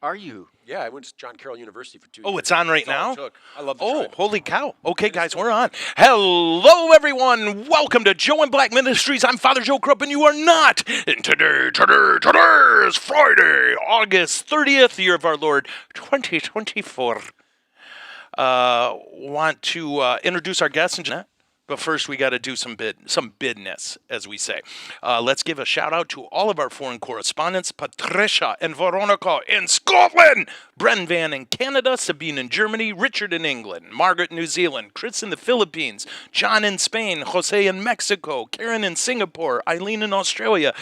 Are you? Yeah, I went to John Carroll University for 2 years. Oh, it's on right That's all now? it took. I love the Oh, tribe. holy cow. Okay, guys, we're on. Hello, everyone. Welcome to Joe and Black Ministries. I'm Father Joe Krupp, and you are not. And today is Friday, August 30th, year of our Lord, 2024. Want to introduce our guests in Jeanette. But first, we got to do some business, as we say. Let's give a shout out to all of our foreign correspondents: Patricia and Veronica in Scotland, Bren Van in Canada, Sabine in Germany, Richard in England, Margaret in New Zealand, Chris in the Philippines, John in Spain, Jose in Mexico, Karen in Singapore, Eileen in Australia,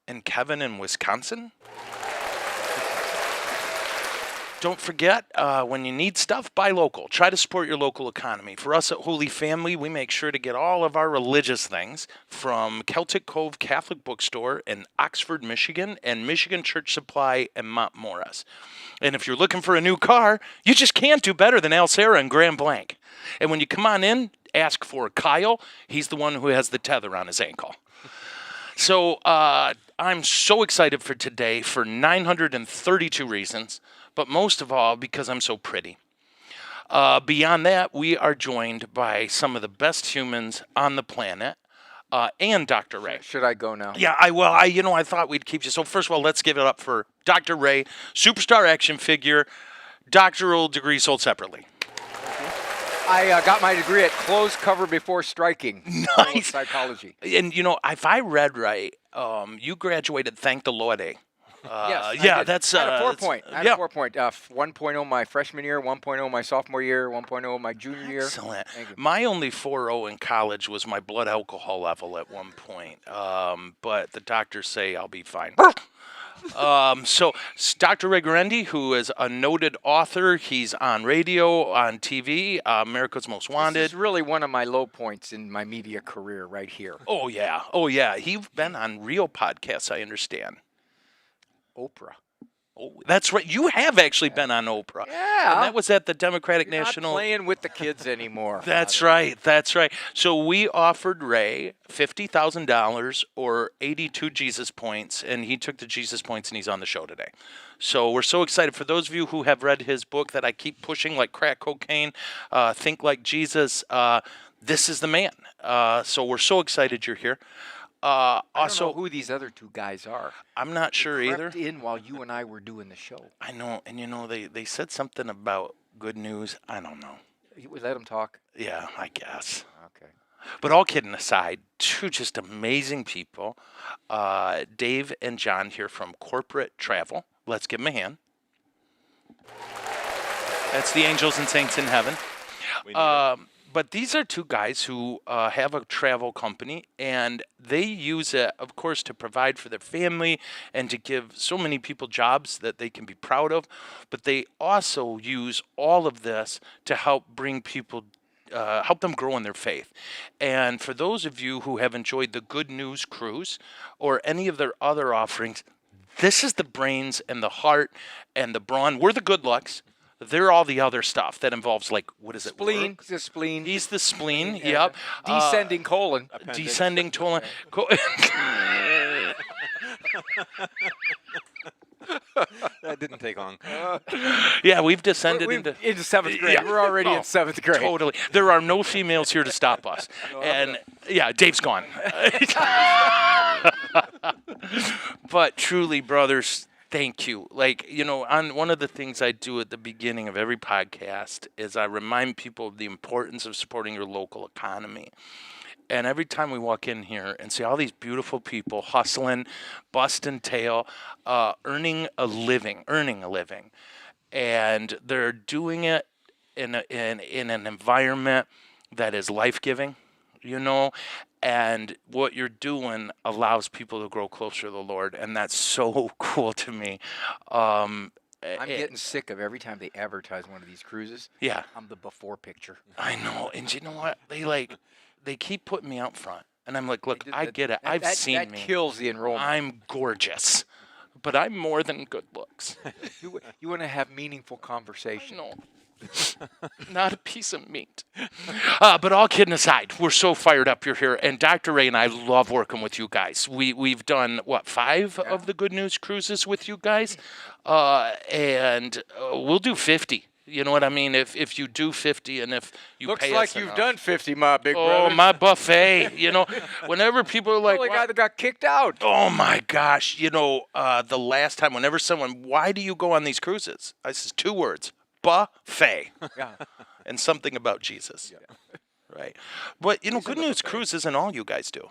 and Kevin in Wisconsin. Don't forget, when you need stuff, buy local. Try to support your local economy. For us at Holy Family, we make sure to get all of our religious things from Celtic Cove Catholic Bookstore in Oxford, Michigan, and Michigan Church Supply in Mont Morris. And if you're looking for a new car, you just can't do better than Al Serra and Grand Blanc. And when you come on in, ask for Kyle. He's the one who has the tether on his ankle. So I'm so excited for today for 932 reasons. But most of all, because I'm so pretty. Beyond that, we are joined by some of the best humans on the planet, and Dr. Ray. Should I go now? Yeah, I thought we'd keep you. So first of all, let's give it up for Dr. Ray, superstar action figure, doctoral degree sold separately. I got my degree at Close Cover Before Striking. Nice. Psychology. And, if I read right, you graduated, thank the Lord, eh? Yes. Yeah, that's... I had a 4-point. I had yeah. a 4-point. 1.0 my freshman year, 1.0 my sophomore year, 1.0 my junior year. Excellent. Thank you. My only 4.0 in college was my blood alcohol level at one point. But the doctors say I'll be fine. So Dr. Ray Guarendi, who is a noted author, he's on radio, on TV, America's Most Wanted. This is really one of my low points in my media career right here. Oh, yeah. He's been on real podcasts, I understand. Oprah. Oh, that's right. You have actually been on Oprah. Yeah. And that was at the Democratic You're National... not playing with the kids anymore. That's right. So we offered Ray $50,000 or 82 Jesus points, and he took the Jesus points, and he's on the show today. So we're so excited. For those of you who have read his book that I keep pushing like crack cocaine, Think Like Jesus, this is the man. So we're so excited you're here. I Also, don't know who these other two guys are. I'm not sure either. Crept in while you and I were doing the show. I know, and they said something about good news. I don't know. We let them talk? Yeah, I guess. Okay. But all kidding aside, two just amazing people. Dave and John here from Corporate Travel. Let's give them a hand. That's the angels and saints in heaven. But these are two guys who have a travel company, and they use it, of course, to provide for their family and to give so many people jobs that they can be proud of. But they also use all of this to help bring people, help them grow in their faith. And for those of you who have enjoyed the Good News Cruise or any of their other offerings, this is the brains and the heart and the brawn. We're the good lucks. They're all the other stuff that involves, like, what is it? Spleen. The spleen. He's the spleen, yep. Descending colon. Descending colon. That didn't take long. Yeah, we've descended into 7th grade. Yeah. We're already in 7th grade. Totally. There are no females here to stop us. And, yeah, Dave's gone. But truly, brothers, thank you. On one of the things I do at the beginning of every podcast is I remind people of the importance of supporting your local economy. And every time we walk in here and see all these beautiful people hustling, busting tail, earning a living, and they're doing it in an environment that is life-giving, and what you're doing allows people to grow closer to the Lord, and that's so cool to me. I'm getting sick of every time they advertise one of these cruises. Yeah. I'm the before picture. I know, and you know what? They keep putting me out front, and I'm like, look, I get it. I've seen me. That kills the enrollment. I'm gorgeous, but I'm more than good looks. You want to have meaningful conversation. No. Not a piece of meat. But all kidding aside, we're so fired up you're here. And Dr. Ray and I love working with you guys. We've done, 5 of the Good News Cruises with you guys? And we'll do 50. You know what I mean? If you do 50 and if you Looks pay like us you've enough. done 50, my big Oh, brother. my buffet. Whenever people are like, Only "Why-" guy that got kicked out. oh my gosh, the last time, whenever someone, why do you go on these cruises? I says 2 words, buffet. Yeah. And something about Jesus. Right. But, Good News Cruise isn't all you guys do.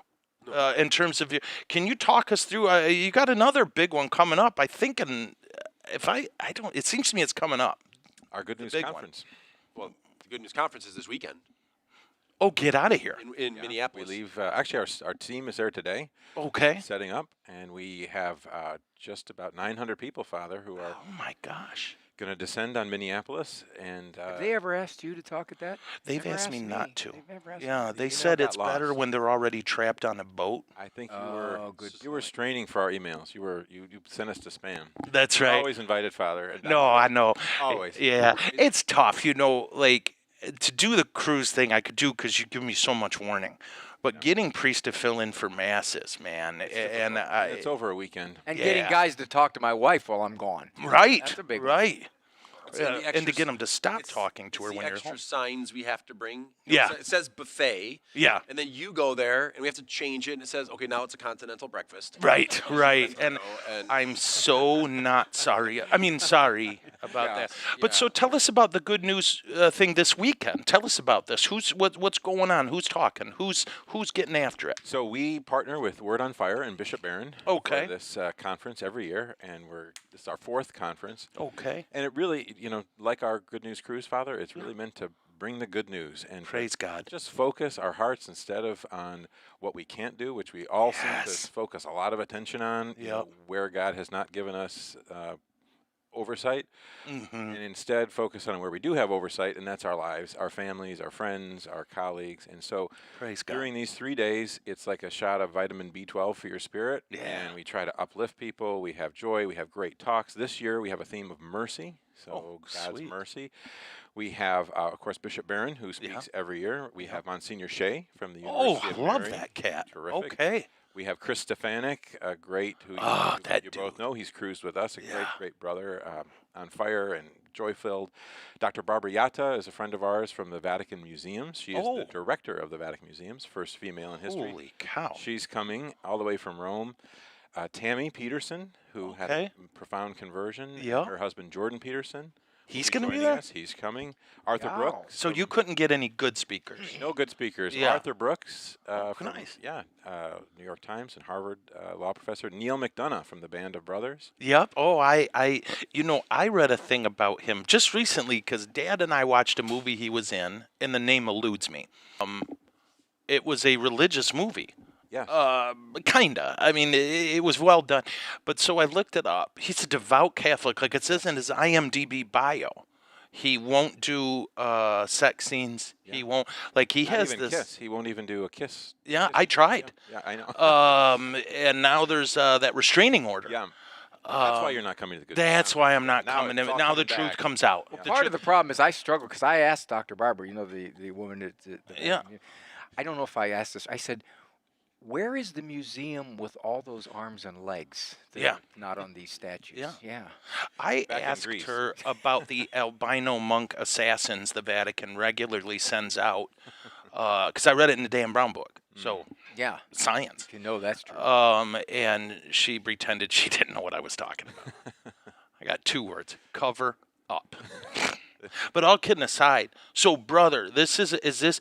In terms of, can you talk us through, you got another big one coming up, I think, it seems to me it's coming up. Our Good News big one. Conference. Well, the Good News Conference is this weekend Oh, get out of here. in We Minneapolis. leave. Actually, our team is there today, Okay. setting up, and we have just about 900 people, Father, who are Oh my gosh. going to descend on Minneapolis. And Have they ever asked you to talk at that? They've Never asked me not to. They've never asked Yeah, me. they email said got it's better lost. when they're already trapped on a boat. I think Oh, good you were straining for our emails. You sent us to spam. That's You're right. always invited, Father. and No, I know. Always. Yeah, it's tough, to do the cruise thing I could do because you give me so much warning. But getting priests to fill in for masses, man, and It's over a weekend. And getting Yeah. guys to talk to my wife while I'm gone. right, That's a big one. right. It's in the And to extra get them to stop it's- talking to it's her the when you're extra home. signs we have to bring. Yeah. It says buffet. Yeah. And then you go there, and we have to change it, and it says, okay, now it's a continental breakfast. Right, right. And and I'm so not sorry. I mean, sorry about that. But so yeah. tell us about the good news thing this weekend. Tell us about this. What's going on? Who's talking? Who's getting after it? So we partner with Word on Fire and Bishop Barron Okay. for this conference every year, and this is our 4th conference. Okay. And it really, like our Good News Cruise, Father, it's really meant to bring the good news and to Praise God. just focus our hearts instead of on what we can't do, which we all seem Yes. to focus a lot of attention on, Yep. where God has not given us oversight, Mm-hmm. and instead focus on where we do have oversight, and that's our lives, our families, our friends, our colleagues. And so Praise God. during these 3 days, it's like a shot of vitamin B12 for your spirit. Yeah. And we try to uplift people. We have joy. We have great talks. This year, we have a theme of mercy. So God's sweet. mercy. We have, of course, Bishop Barron, who speaks every year. We have Monsignor Shea from the Oh, University I of love Mary. that cat. Terrific. Okay. We have Chris Stefanik, a great, who that you both dude. know. He's cruised with us, a Yeah. great brother, on fire and joy-filled. Dr. Barbara Yatta is a friend of ours from the Vatican Museums. She is Oh. the director of the Vatican Museums, first female in history. Holy cow. She's coming all the way from Rome. Tammy Peterson, who had Okay. a profound conversion. Yeah. Her husband, Jordan Peterson. will He's be going to be joining there? us. He's coming. Arthur Wow. Brooks. So you couldn't get any good speakers. No good speakers. Yeah. Arthur Brooks, from, nice. New York Times and Harvard law professor. Neil McDonough from the Band of Brothers. Yep. Oh, I read a thing about him just recently because Dad and I watched a movie he was in, and the name eludes me. It was a religious movie. Yes. Kinda. I mean, it was well done. But so I looked it up. He's a devout Catholic, like it says in his IMDb bio. He won't do sex scenes. Yeah. He won't he Not has even this. kiss. He won't even do a kiss. Yeah, kiss. I tried. Yeah, I know. And now there's that restraining order. Yeah. That's why you're not coming to the good. That's why I'm not Now coming. it's all Now the coming truth back. comes out. Yeah. The Part truth- of the problem is I struggle because I asked Dr. Barber, the woman that, Yeah. I don't know if I asked this. I said, where is the museum with all those arms and legs that Yeah. are not on these statues? Yeah. Yeah. I Back in asked Greece. her about the albino monk assassins the Vatican regularly sends out because I read it in the Dan Brown book. So Yeah. science. You know that's true. And she pretended she didn't know what I was talking about. I got 2 words: cover up. But all kidding aside, so brother, is this?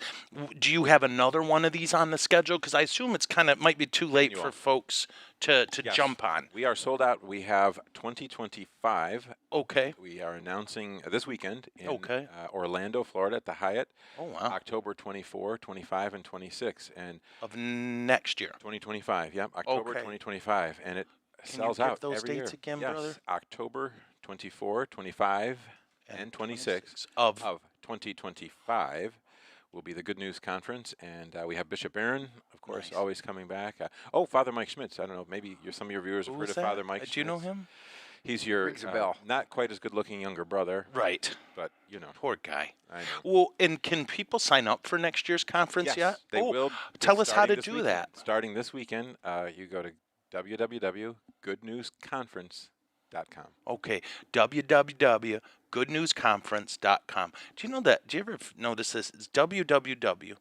Do you have another one of these on the schedule? Because I assume it's might be too late for folks to Yes. jump on. We are sold out. We have 2025. Okay. We are announcing this weekend in Okay. Orlando, Florida, at the Hyatt. Oh wow. October 24, 25, and 26, and Of next year. 2025. Yep, October Okay. 2025, and it Can you sells give out those every dates year. again, Yes, brother? October 24, 25, and 26 of 2025 will be the Good News Conference, and we have Bishop Barron, of course, Nice. always coming back. Father Mike Schmitz. I don't know, maybe some of your viewers have who heard was of that? Father Mike. Do you know Schmitz. him? He's your Rings a bell. not quite as good-looking younger brother, Right. but you know. Poor guy. I know. Well, and can people sign up for next year's conference Yes, yet? they will. Tell us how starting to this do weekend. that. Starting this weekend, you go to www.goodnewsconference.com. Okay, www.goodnewsconference.com. Do you know that? Do you ever notice this? It's www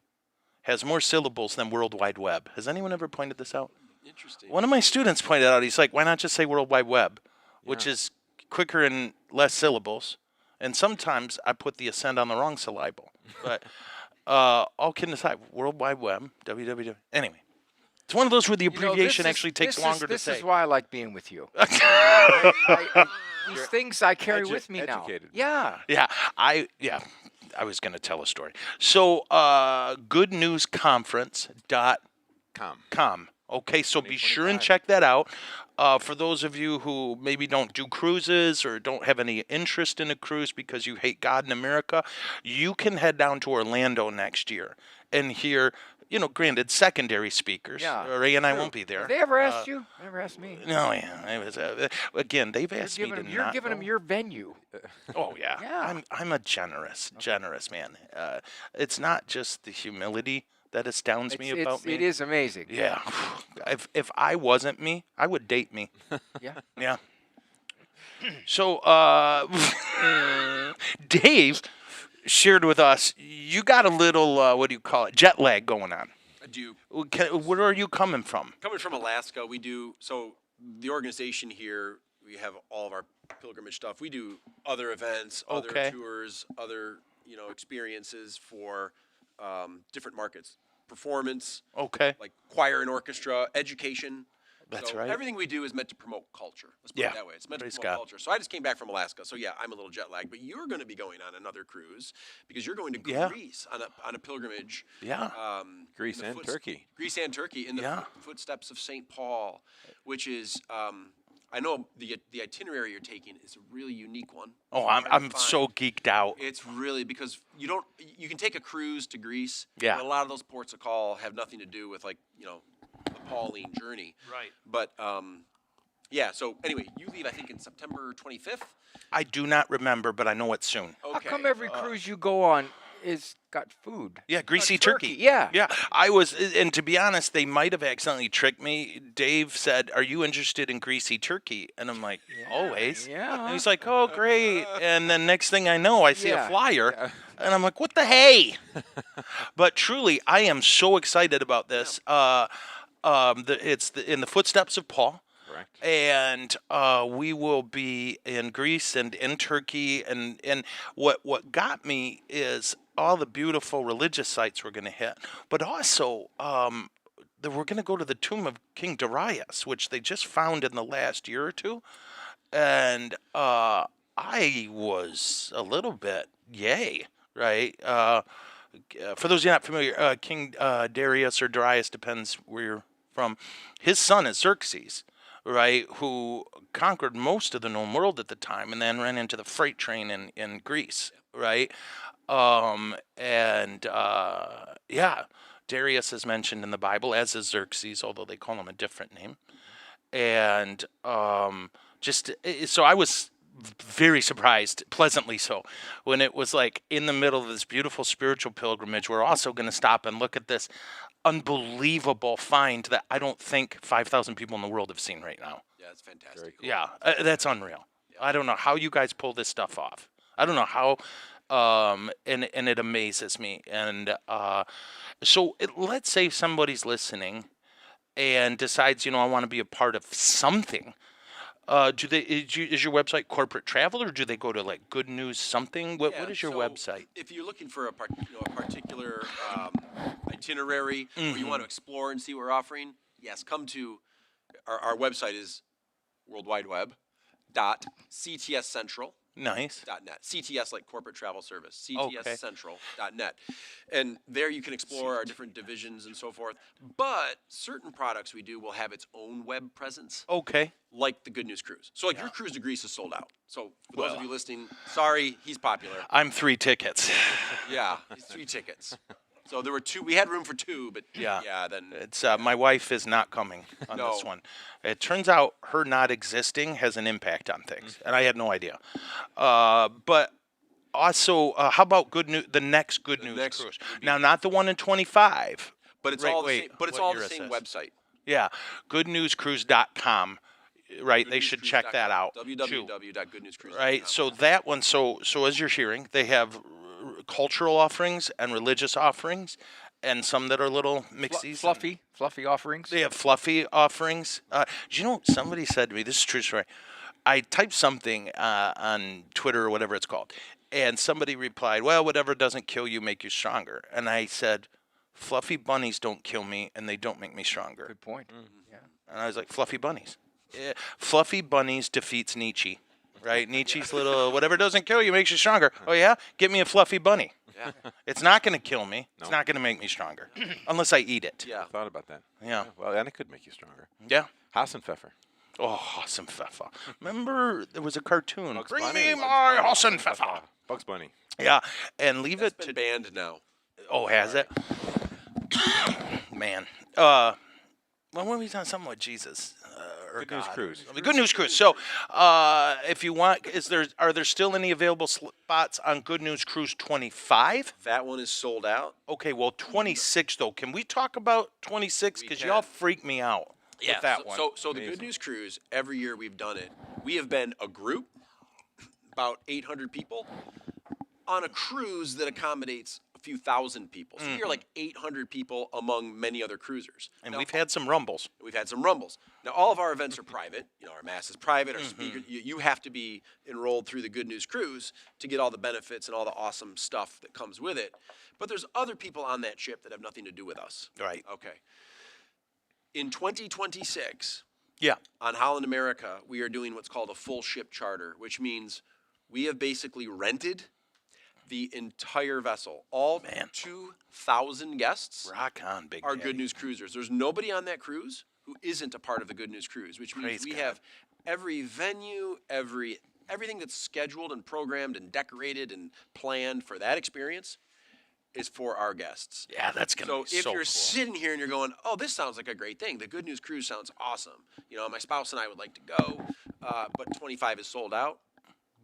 has more syllables than World Wide Web. Has anyone ever pointed this out? Interesting. One of my students pointed out, he's like, why not just say World Wide Web, which is quicker and less syllables. And sometimes I put the accent on the wrong syllable. But all kidding aside, World Wide Web, www. Anyway, it's one of those where the abbreviation actually takes longer to say. This is why I like being with you. These things I carry with me now. educated. Yeah. Yeah, I was going to tell a story. So, goodnewsconference.com. Okay, so be sure and 2025. check that out. For those of you who maybe don't do cruises or don't have any interest in a cruise because you hate God in America, you can head down to Orlando next year and hear, granted, secondary speakers. Yeah, Ray and I true. won't be there. Have they ever asked you? Never asked me. No, yeah. It was, again, they've asked me to You're giving them your venue. Oh yeah, Yeah. I'm a generous man. It's not just the humility that astounds me about me. It is amazing. Yeah, if I wasn't me, I would date me. Yeah. Yeah. So Dave shared with us, you got a little what do you call it, jet lag going on. I do. Where are you coming from? Coming from Alaska, we do, so the organization here, we have all of our pilgrimage stuff. We do other events, other Okay. tours, other, experiences for different markets. Performance, Okay. like choir and orchestra, education. That's So right. Everything we do is meant to promote culture. Let's put Yeah. it that way. It's meant Praise to promote God. culture. So I just came back from Alaska. So yeah, I'm a little jet lagged. But you're going to be going on another cruise because you're going to Yeah. Greece on a pilgrimage. Yeah. Greece in the and Turkey. Greece and Turkey in the Yeah. footsteps of St. Paul, which is I know the itinerary you're taking is a really unique one. Oh, It's hard to I'm find. so geeked out. It's really because you can take a cruise to Greece. Yeah. But a lot of those ports of call have nothing to do with the Pauline journey. Right. But yeah. So anyway, you leave I think in September 25th. I do not remember, but I know it's soon. Okay. How come every cruise you go on is got food? Yeah, greasy turkey, turkey. yeah. Yeah. I was, and to be honest, they might have accidentally tricked me. Dave said, "Are you interested in greasy turkey?" And I'm like, "Always." Yeah. And he's like, "Oh, great." And then next thing I know, I see Yeah. a flyer, and I'm like, "What the hey?" But truly, I am so excited about this. It's in the footsteps of Paul. Correct. And we will be in Greece and in Turkey, and what got me is all the beautiful religious sites we're going to hit, but also we're going to go to the tomb of King Darius, which they just found in the last year or two, and I was a little bit yay, right? For those of you not familiar, King Darius or Darius, depends where you're from. His son is Xerxes, right, who conquered most of the known world at the time and then ran into the freight train in Greece, right? Darius is mentioned in the Bible, as is Xerxes, although they call him a different name. And so I was very surprised, pleasantly so, when it was like in the middle of this beautiful spiritual pilgrimage, we're also going to stop and look at this unbelievable find that I don't think 5,000 people in the world have seen right now. Yeah, it's fantastic. Very cool. Yeah, that's unreal. I don't know how you guys pull this stuff off. I don't know how, and it amazes me. And let's say somebody's listening and decides, I want to be a part of something. Is your website corporate travel, or do they go to like Good News something? What is your so website? If you're looking for a particular itinerary where you want to explore and see what we're offering, yes, come to our website is worldwideweb.ctscentral.net. Nice. CTS like corporate travel service, ctscentral.net. And there you can explore our different divisions and so forth. But certain products we do will have its own web presence. Okay. Like the Good News Cruise. So like your cruise to Greece is sold out. So for those of you listening, sorry, he's popular. I'm 3 tickets. Yeah, he's 3 tickets. So there were 2. We had room for 2, but Yeah. then It's my wife is not coming on this No. one. It turns out her not existing has an impact on things, and I had no idea. But also, how about the next Good News next cruise? would be- Now, not the one in 25. but it's Right, all the wait, same. But it's what all year the is same this? website. Yeah, goodnewscruise.com. Right, they should check that out. too. www.goodnewscruise.com. Right, so that one, so as you're hearing, they have cultural offerings and religious offerings, and some that are little mixies. Fluffy offerings. They have fluffy offerings. Do you know, somebody said to me, this is a true story. I typed something on Twitter or whatever it's called, and somebody replied, well, whatever doesn't kill you make you stronger. And I said, fluffy bunnies don't kill me, and they don't make me stronger. Good point. Yeah. And I was like, fluffy bunnies. Yeah. Fluffy bunnies defeats Nietzsche, right? Nietzsche's little, whatever doesn't kill you makes you stronger. Oh, yeah? Get me a fluffy bunny. Yeah. It's not going to kill me. It's not going to make me stronger, unless I eat it. Yeah. I thought about that. Yeah. Well, and it could make you stronger. Yeah. Hassenpfeffer. Oh, Hassenpfeffer. Remember, there was a cartoon. Bugs Bring Bunny. me my Hassenpfeffer. Bugs Bunny. Yeah, and leave It's it been to... banned now. Oh, has it? Man. Well, when we done something with Jesus? Or Good News God. Cruise. The Good News Cruise. So, if you want, are there still any available spots on Good News Cruise 25? That one is sold out. Okay, well, 26 though. Can we talk about 26? We Because can. y'all freak me out with that one. So the Good News Cruise, every year we've done it, we have been a group, about 800 people, on a cruise that accommodates a few thousand people. So you're like 800 people among many other cruisers. And Now, we've had some rumbles. We've had some rumbles. Now, all of our events are private. You know, our mass is private. Our speaker, you have to be enrolled through the Good News Cruise to get all the benefits and all the awesome stuff that comes with it. But there's other people on that ship that have nothing to do with us. Right. Okay. In 2026, Yeah. on Holland America, we are doing what's called a full ship charter, which means we have basically rented the entire vessel. All 2,000 guests Rock on, big are daddy. Good News Cruisers. There's nobody on that cruise who isn't a part of the Good News Cruise, which means Praise we God. have every venue, everything that's scheduled and programmed and decorated and planned for that experience is for our guests. Yeah, that's going to So be if so you're cool. sitting here and you're going, oh, this sounds like a great thing. The Good News Cruise sounds awesome. You know, my spouse and I would like to go, but 25 is sold out.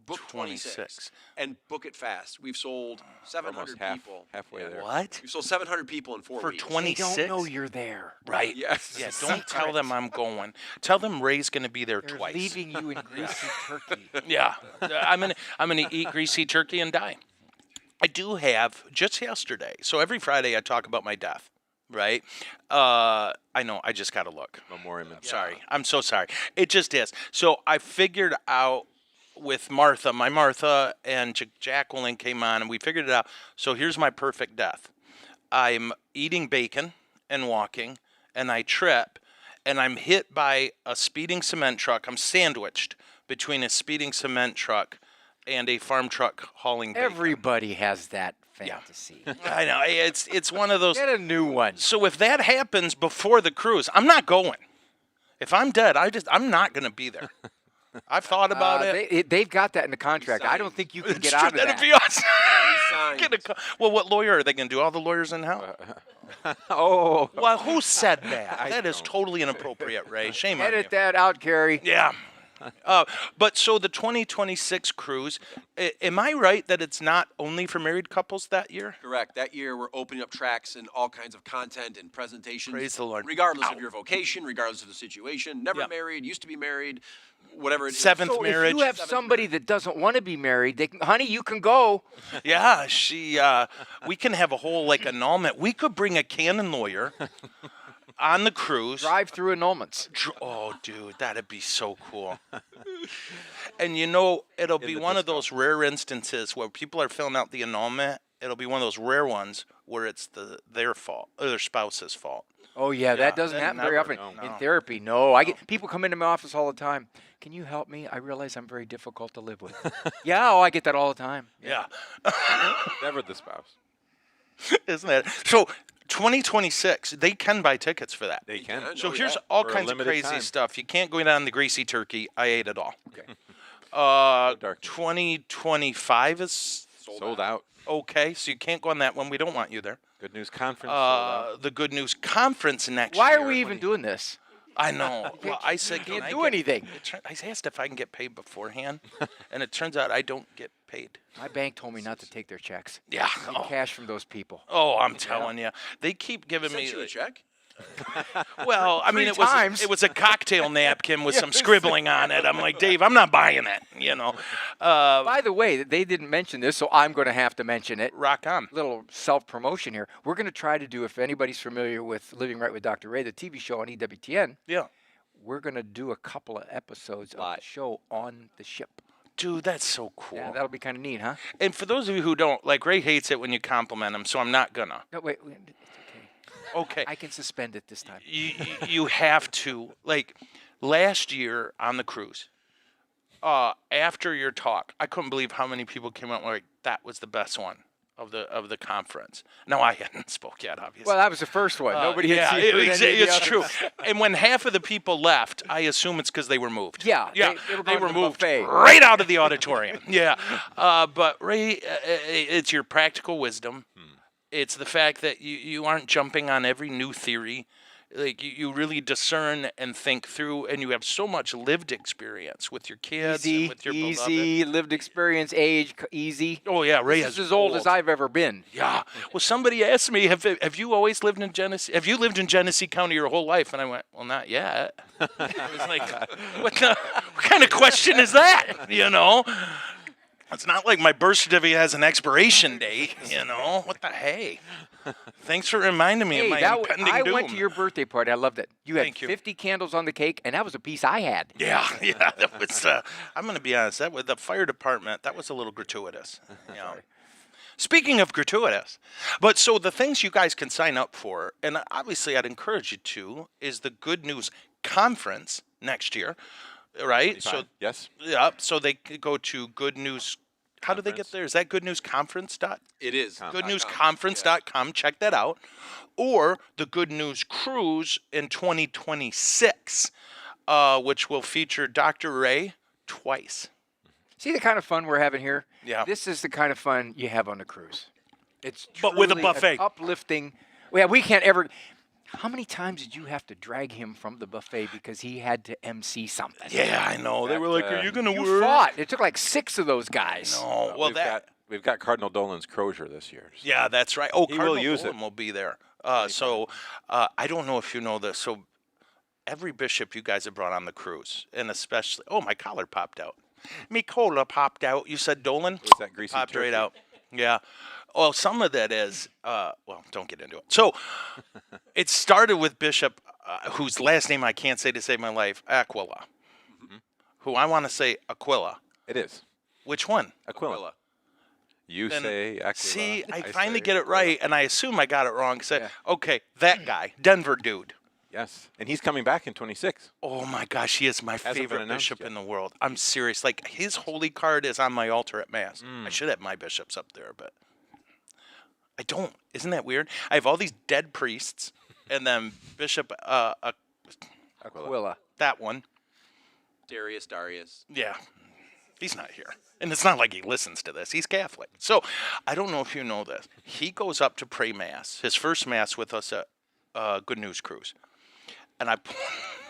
Book 26 and book it fast. We've sold 700 people. Halfway there. What? We've sold 700 people in 4 For weeks. 26? They don't know you're there. Right. Yes. Yeah, don't tell them I'm going. Tell them Ray's going to be there They're twice. leaving you in greasy turkey. Yeah. I'm gonna eat greasy turkey and die. I do have, just yesterday, so every Friday I talk about my death, right? I know, I just got to look. Memoriam. Sorry. I'm so sorry. It just is. So I figured out with my Martha and Jacqueline came on and we figured it out. So here's my perfect death. I'm eating bacon and walking and I trip and I'm hit by a speeding cement truck. I'm sandwiched between a speeding cement truck and a farm truck hauling bacon. Everybody has that fantasy. I know. It's one of those. Get a new one. So if that happens before the cruise, I'm not going. If I'm dead, I'm not going to be there. I've thought about it. They've got that in the contract. I don't think you can It's get true, out of that'd that. be awesome. signed. Well, what lawyer are they going to do? All the lawyers in hell? Oh. Well, who said that? I That is don't. totally inappropriate, Ray. Shame on you. Edit that out, Carrie. Yeah. But so the 2026 cruise, am I right that it's not only for married couples that year? Correct. That year, we're opening up tracks and all kinds of content and presentations. Praise the Lord. Regardless of your vocation, regardless of the situation. Never Yeah. married, used to be married, whatever it is. Seventh So marriage. if you have somebody that doesn't want to be married, honey, you can go. Yeah, we can have a whole annulment. We could bring a canon lawyer on the cruise. Drive through annulments. Oh, dude, that'd be so cool. And it'll be the one of disco. those rare instances where people are filling out the annulment. It'll be one of those rare ones where it's their fault, or their spouse's fault. Oh yeah, that doesn't that happen very never- often no. in therapy. No, I get people come into my office all the time. Can you help me? I realize I'm very difficult to live with. Yeah, I get that all the time. Yeah. Never the spouse. Isn't it? So 2026, they can buy tickets for that. They can. can. So Oh, here's yeah. all For a kinds of limited crazy time. stuff. You can't go in on the greasy turkey. I ate it all. Okay. Dark. 2025 is Sold out. Okay, so you can't go on that one. We don't want you there. Good News Conference. sold out. The Good News Conference next Why year. are we even doing this? I know. Well, I said, Can't can I do get- anything. I asked if I can get paid beforehand, and it turns out I don't get paid. My bank told me not to take their checks. Yeah. I need cash from those people. Oh, I'm telling you, they keep giving Sent me. you a check? Well, I mean, Three times. it was a cocktail napkin with some scribbling on it. I'm like, Dave, I'm not buying it. You know, By the way, they didn't mention this, so I'm going to have to mention it. rock on. Little self-promotion here. We're going to try to do, if anybody's familiar with Living Right with Dr. Ray, the TV show on EWTN, Yeah, we're going to do a couple of episodes of Live. the show on the ship. dude, that's so cool. Yeah, that'll be kind of neat, huh? And for those of you who don't, like, Ray hates it when you compliment him, so I'm not gonna. No, wait, it's okay. Okay. I can suspend it this time. You have to, like, last year on the cruise, after your talk, I couldn't believe how many people came out and were like, that was the best one of the conference. No, I hadn't spoke yet, obviously. Well, that was the first one. Nobody had yeah, seen any of the it's others. true. And when half of the people left, I assume it's because they were moved. Yeah, yeah, they were going to the moved buffet. right out of the auditorium. Yeah, but Ray, it's your practical wisdom. It's the fact that you aren't jumping on every new theory. Like you really discern and think through, and you have so much lived experience with your kids and with your beloved. Easy, lived experience, age, easy. Oh yeah, Ray This is is as old as I've ever been. Yeah. Well, somebody asked me, have you always lived in Genesee? Have you lived in Genesee County your whole life? And I went, well, not yet. I was like, what kind of question is that? You know, it's not like my birth certificate has an expiration date. You know, what the hey? Thanks for reminding me of my impending I doom. went to your birthday party. I loved it. You had Thank you. 50 candles on the cake, and that was a piece I had. Yeah, that was. I'm going to be honest. That with the fire department, that was a little gratuitous. You know. Speaking of gratuitous, but so the things you guys can sign up for, and obviously I'd encourage you to, is the Good News Conference next year, right? So Yes. yeah, so they could go to Good News. How do they get there? Is that goodnewsconference? It is. Goodnewsconference.com. Check that out. Or the Good News Cruise in 2026, which will feature Dr. Ray twice. See the kind of fun we're having here? Yeah. This is the kind of fun you have on the cruise. It's But with a truly an buffet. uplifting. Yeah, we can't ever. How many times did you have to drag him from the buffet because he had to MC something? Yeah, I know. They were like, "Are you gonna You work?" fought. It took like 6 of those guys. No, well we've got Cardinal Dolan's Crozier this year. So Yeah, that's right. Oh, He will Cardinal use Dolan it. will be there. So I don't know if you know this. So every bishop you guys have brought on the cruise, and especially, oh, my collar popped out. Me cola popped out. You said Dolan? was that greasy Popped right turkey. out. Yeah. Well, some of that is, well, don't get into it. So it started with Bishop, whose last name I can't say to save my life, Aquila, who I want to say Aquila. It is. Which one? Aquila. You Then- say Aquila. See, I finally say get it Aquila. right, and I assume I got it wrong. Said, okay, that guy, Denver dude. Yes. And he's coming back in 26. Oh my gosh, he is my been favorite announced bishop yet. in the world. I'm serious. Like his holy card is on my altar at Mass. I should have my bishops up there, but I don't. Isn't that weird? I have all these dead priests, and then Bishop Aquila. that one. Darius. Yeah, he's not here. And it's not like he listens to this. He's Catholic. So I don't know if you know this. He goes up to pray Mass, his first Mass with us at Good News Cruise. And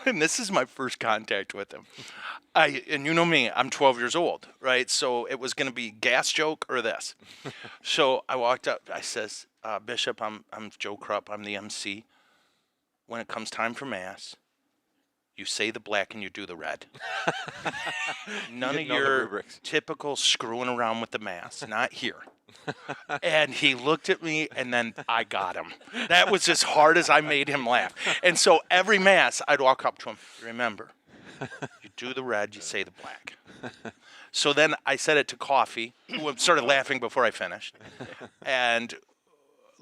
and this is my first contact with him. And you know me, I'm 12 years old, right? So it was going to be gas joke or this. So I walked up. I says, Bishop, I'm Joe Krupp. I'm the MC. When it comes time for Mass, you say the black and you do the red. None of didn't know the your rubrics. typical screwing around with the Mass. Not here. And he looked at me, and then I got him. That was as hard as I made him laugh. And so every Mass, I'd walk up to him. Remember, you do the red, you say the black. So then I said it to Coffee, who started laughing before I finished. And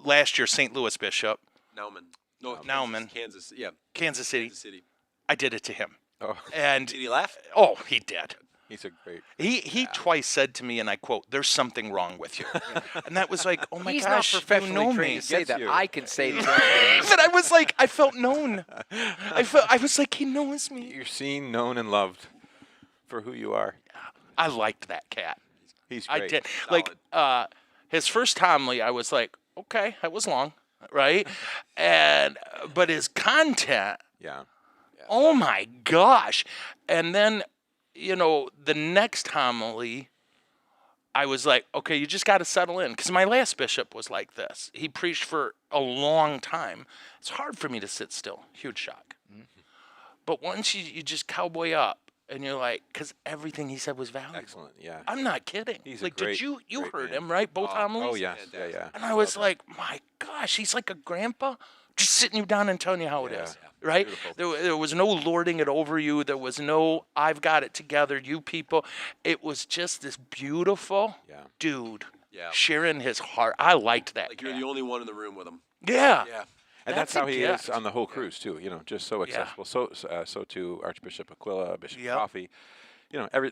last year, St. Louis Bishop, Nauman. No, Nauman. Kansas. Yeah. Kansas City, Kansas City. I did it to him. Oh, And, Did he laugh? oh, he did. he's a great. He twice said to me, and I quote, "There's something wrong with you." And that was like, oh my He's gosh, not you professionally know trained me. to say Gets that. you. I can say that. But I was like, I felt known. I was like, he knows me. You're seen, known, and loved for who you are. I liked that cat. He's I great. did. Like his first homily, I was like, okay, that was long, right? And but his content, Yeah. oh my gosh! And then, the next homily, I was like, okay, you just got to settle in. Because my last bishop was like this. He preached for a long time. It's hard for me to sit still. Huge shock. But once you just cowboy up, and you're like, because everything he said was valuable. Excellent. Yeah. I'm not kidding. He's a like, great, did you great heard man. him, right? Both homilies? Oh yes. Yeah. Yeah. And I was like, my gosh, he's like a grandpa just sitting you down and telling you how it Yeah. is, right? Beautiful. There was no lording it over you. There was no, I've got it together, you people. It was just this beautiful dude sharing his heart. I liked that. Like you're the only one in the room with him. Yeah. Yeah. And that's a how he gift. is on the whole cruise too. Just so accessible. So too Archbishop Aquila, Bishop Coffey.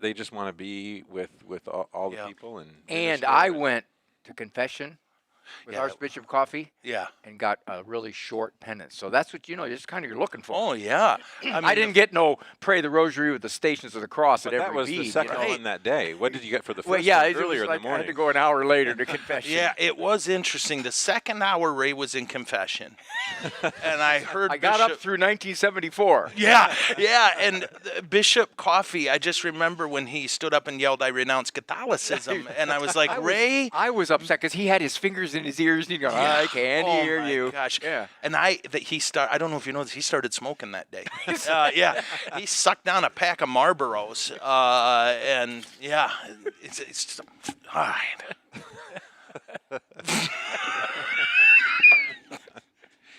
They just want to be with all the people and. And I went to confession with Archbishop Coffey. Yeah. And got a really short penance. So that's what just kind of you're looking for. Oh, yeah. I didn't get no pray the rosary with the Stations of the Cross But at that every was bead. the second right? one that day. What did you get for the first Well, yeah, one it earlier was like in the I had morning? to go an hour later to confession. Yeah, it was interesting. The second hour, Ray was in confession. And I heard I got up Bishop- through 1974. Yeah, and Bishop Coffey, I just remember when he stood up and yelled, I renounce Catholicism. And I was like, Ray. I was upset because he had his fingers in his ears and he go, I can't hear my you. Gosh. Yeah. And I don't know if you know this, he started smoking that day. Yeah. He sucked down a pack of Marlboros. And yeah, it's just, all right.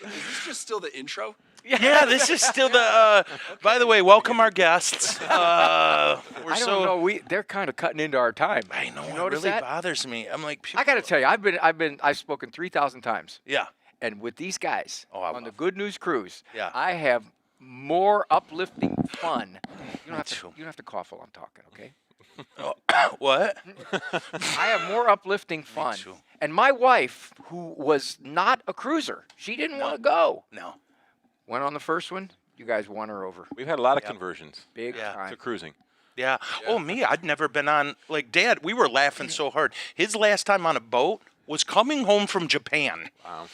Is this just still the intro? Yeah, this is still the. By the way, welcome our guests. We're I don't so. know. They're kind of cutting into our time. I know You it notice really that? bothers me. I'm like, I got to tell you, I've spoken 3,000 times, yeah, and with these guys Oh, I on the love Good News Cruise, Yeah. I have more uplifting fun. You don't too. have to cough while I'm talking, okay? what? I have more uplifting fun. too. And my wife, who was not a cruiser, she didn't want to go. No. Went on the first one. You guys won her over. We've had a lot of conversions Big Yeah. time. to cruising. Yeah. Oh, me, I'd never been on. Like, Dad, we were laughing so hard. His last time on a boat was coming home from Japan. Wow.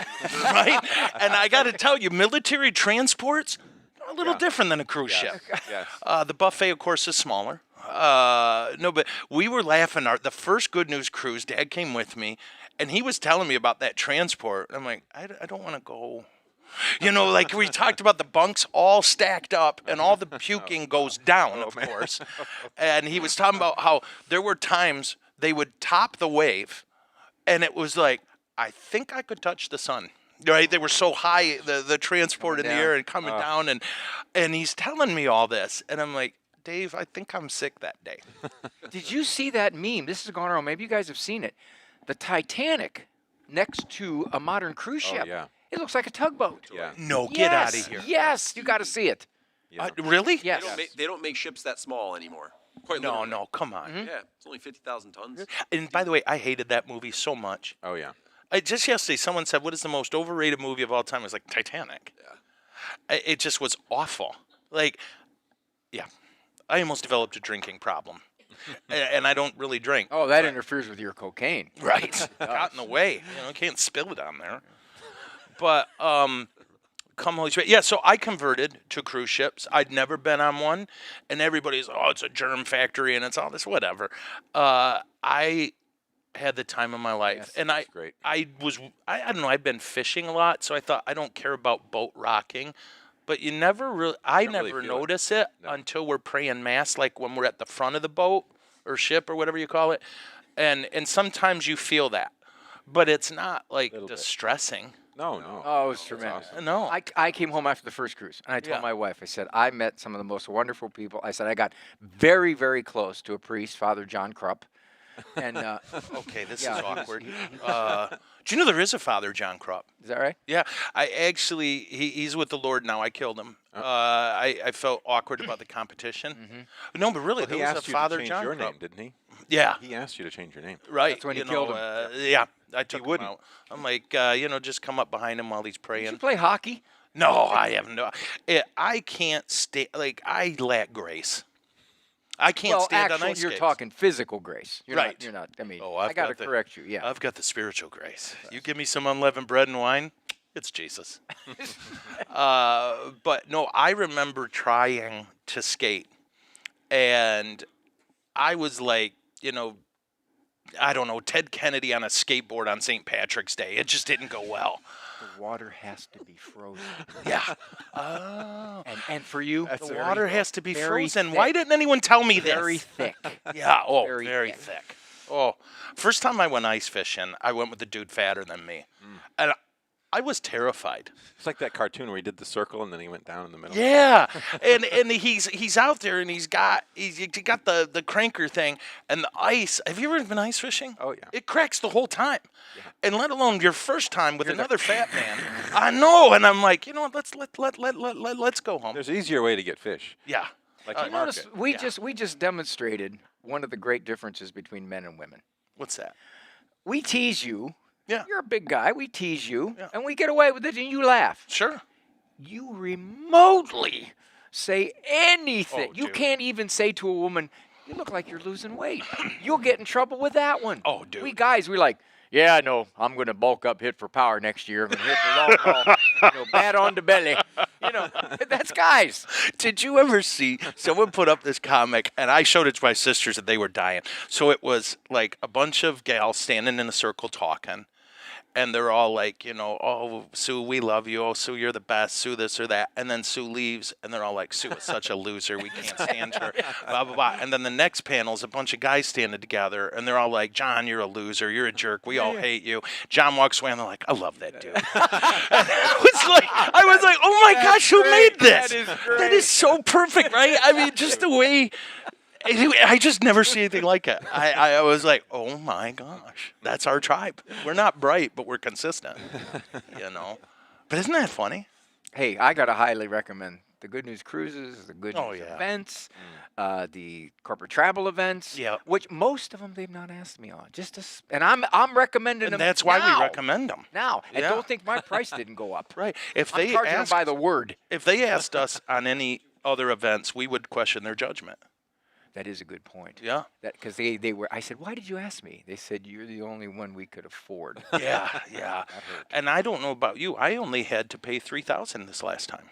Right? And I got to tell you, military transports are a little different than a cruise ship. Yes. The buffet, of course, is smaller. No, but we were laughing. The first Good News cruise, Dad came with me, and he was telling me about that transport. I'm like, I don't want to go. Like we talked about the bunks all stacked up, and all the puking goes down, of course. And he was talking about how there were times they would top the wave, and it was like, I think I could touch the sun. Right, they were so high, the transport in the air and coming down, and he's telling me all this, and I'm like, Dave, I think I'm sick that day. Did you see that meme? This is going around. Maybe you guys have seen it. The Titanic next to a modern cruise ship. yeah. It looks like a tugboat. Yeah. No, get out of here. Yes, you got to see it. Yeah. Really? Yes. They don't make ships that small anymore. Quite No, literally. no, come on. Yeah, it's only 50,000 tons. And by the way, I hated that movie so much. Oh yeah. Just yesterday, someone said, "What is the most overrated movie of all time?" I was like, Titanic. Yeah. It just was awful. Like, yeah, I almost developed a drinking problem, and I don't really drink. Oh, that interferes with your cocaine. Right. Got in the way. Can't spill it on there. But come Holy Spirit. Yeah, so I converted to cruise ships. I'd never been on one, and everybody's, oh, it's a germ factory and it's all this, whatever. I had the time of my life. Yes, and that's great. I don't know, I've been fishing a lot, so I thought I don't care about boat rocking. But you never really, I Don't really never feel it. notice it No. until we're praying mass, like when we're at the front of the boat or ship or whatever you call it. And sometimes you feel that. But it's not like Little bit. distressing. No, no. Oh, it was That's tremendous. awesome. No. I came home after the first cruise, and I told Yeah. my wife, I said, I met some of the most wonderful people. I said, I got very, very close to a priest, Father John Krupp. And Okay, this Yeah, is he's- awkward. Do you know there is a Father John Krupp? is that right? Yeah, I actually he's with the Lord now. I killed him. I felt awkward about the competition. No, but really, Well, he there was a asked you Father to change John your Krupp. name, didn't he? Yeah, He asked you to change your name. right. That's when he you killed know, him. Yeah, I took him wouldn't. out. I'm like, just come up behind him while he's Did praying. you play hockey? No, I have no. I can't stay. Like, I lack grace. I can't Well, stand actual, on ice you're skates. talking physical grace. You're Right. Not, you're not. I mean, Oh, I I've got to got the- correct you. Yeah. I've got the spiritual grace. You give me some unleavened bread and wine, it's Jesus. But no, I remember trying to skate, and I was like, I don't know, Ted Kennedy on a skateboard on St. Patrick's Day. It just didn't go well. The water has to be frozen. Yeah. Oh. And for you, The water has to be very frozen. thick. Why didn't anyone tell me this? very thick. Yeah. Oh, Very very thick. thick. Oh, first time I went ice fishing, I went with a dude fatter than me, and I was terrified. It's like that cartoon where he did the circle and then he went down in the middle. Yeah, and he's out there and he's got the cranker thing and the ice. Have you ever been ice fishing? Oh, yeah. It cracks the whole time, and let alone your first time with another fat man. I know, and I'm like, what? Let's go home. There's an easier way to get fish. Yeah. Like Uh, the Notice market. we just demonstrated one of the great differences between men and women. What's that? We tease you. Yeah. You're a big guy. We tease you, Yeah. and we get away with it, and you laugh. Sure. You remotely say anything. Oh, You dude. can't even say to a woman, "You look like you're losing weight." You'll get in trouble with that one. Oh, dude. We guys, we're like, "Yeah, no, I'm going to bulk up, hit for power next year. I'm going to hit for long ball, bat on the belly." That's guys. Did you ever see someone put up this comic, and I showed it to my sisters, and they were dying. So it was like a bunch of gals standing in a circle talking, and they're all like, "Oh, Sue, we love you. Oh, Sue, you're the best. Sue, this or that." And then Sue leaves, and they're all like, "Sue is such a loser. We can't stand her." Blah blah blah. And then the next panel is a bunch of guys standing together, and they're all like, "John, you're a loser. You're a jerk. We all hate you." John walks away, and they're like, "I love that dude." I was like, "Oh my gosh, who made this? That is so perfect, right?" I mean, just the way. I just never see anything like it. I was like, oh my gosh, that's our tribe. We're not bright, but we're consistent. But isn't that funny? Hey, I got to highly recommend the Good News Cruises, the Good Oh, News yeah. events, the corporate travel events. Yeah. Which most of them they've not asked me on. And I'm recommending And them. that's why now. we recommend them. Now, and Yeah. don't think my price didn't go up. Right. If I'm they charging them asked, by the word. if they asked us on any other events, we would question their judgment. That is a good point. Yeah. Because they were. I said, "Why did you ask me?" They said, "You're the only one we could afford." Yeah, yeah. And I don't know about you. I only had to pay $3,000 this last time.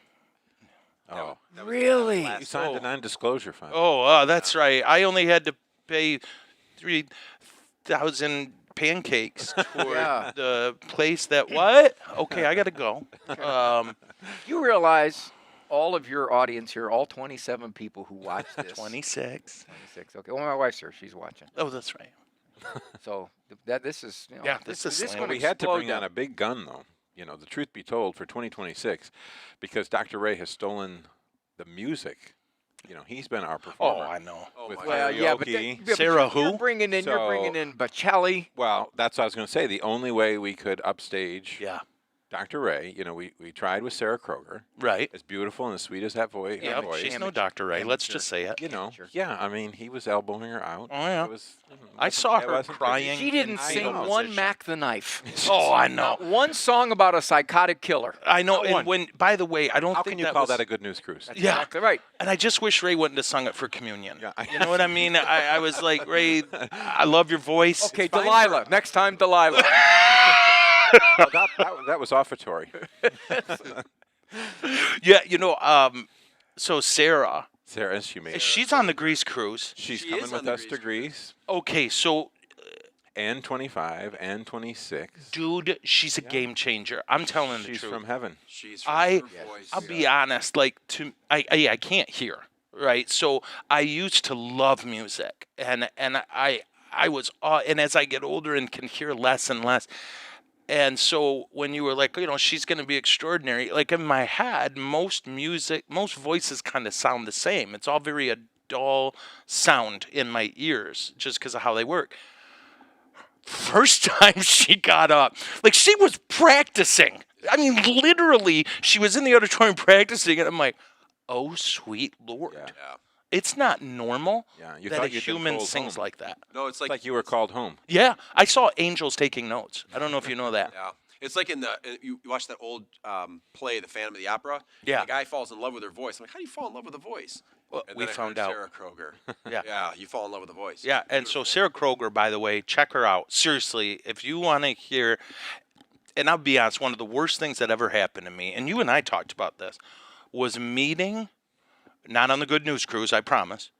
Oh. Really? You signed a non-disclosure fund. Oh, that's right. I only had to pay 3,000 pancakes for Yeah. the place that what? Okay, I gotta go. You realize all of your audience here, all 27 people who watch this. 26. 26. Okay. Well, my wife's here. She's watching. Oh, that's right. So this is. Yeah, this is slam. gonna We had to explode bring on down. a big gun, though. The truth be told, for 2026, because Dr. Ray has stolen the music. He's been our Oh, performer. I know. with Well, yeah, but karaoke. Sarah you're who? bringing in Bocelli. Well, that's what I was going to say. The only way we could upstage Yeah. Dr. Ray, we tried with Sarah Kroger. Right. As beautiful and as sweet as that voice. Yep, voice. she's no Dr. Ray. Let's just say it. Yeah, I mean, he was elbowing her out. Oh, yeah. It was, I saw her crying. She didn't I sing know. one Mac the Knife. Oh, I know. Not one song about a psychotic killer. I know. Not one. And when, by the way, I don't How think can you that call was, that a good news cruise? That's Yeah. exactly right. And I just wish Ray wouldn't have sung it for communion. Yeah. You know what I mean? I was like, Ray, I love your voice. Okay, fine Delilah. Next time, Delilah. Well, that was offertory. Yeah, so Sarah, Sarah, she made. she's on the Greece cruise. She's She coming is on with the us to Greece Greece, Okay, so and 25 and 26. dude, she's a game changer. I'm telling the She's truth. from heaven. She's from I- True Voice. I'll be honest, like I can't hear, right? So I used to love music, and I was, and as I get older and can hear less and less, and so when you were like, she's going to be extraordinary, like in my head, most voices kind of sound the same. It's all very a dull sound in my ears just because of how they work. First time she got up, like she was practicing. I mean, literally, she was in the auditorium practicing, and I'm like, oh, sweet Lord. Yeah. Yeah. It's not normal Yeah, you that a thought you'd been human pulled sings home. like that. No, it's Like you were called home. Yeah, I saw angels taking notes. I don't know if you know that. Yeah. It's like you watch that old play, The Phantom of the Opera. Yeah. The guy falls in love with her voice. I'm like, how do you fall in love with a voice? Well, And we then I found heard out. Sarah Kroger. Yeah. Yeah, you fall in love with a voice. Yeah, and so Sarah Kroger, by the way, check her out. Seriously, if you want to hear, and I'll be honest, one of the worst things that ever happened to me, and you and I talked about this, was meeting, not on the Good News Cruise, I promise,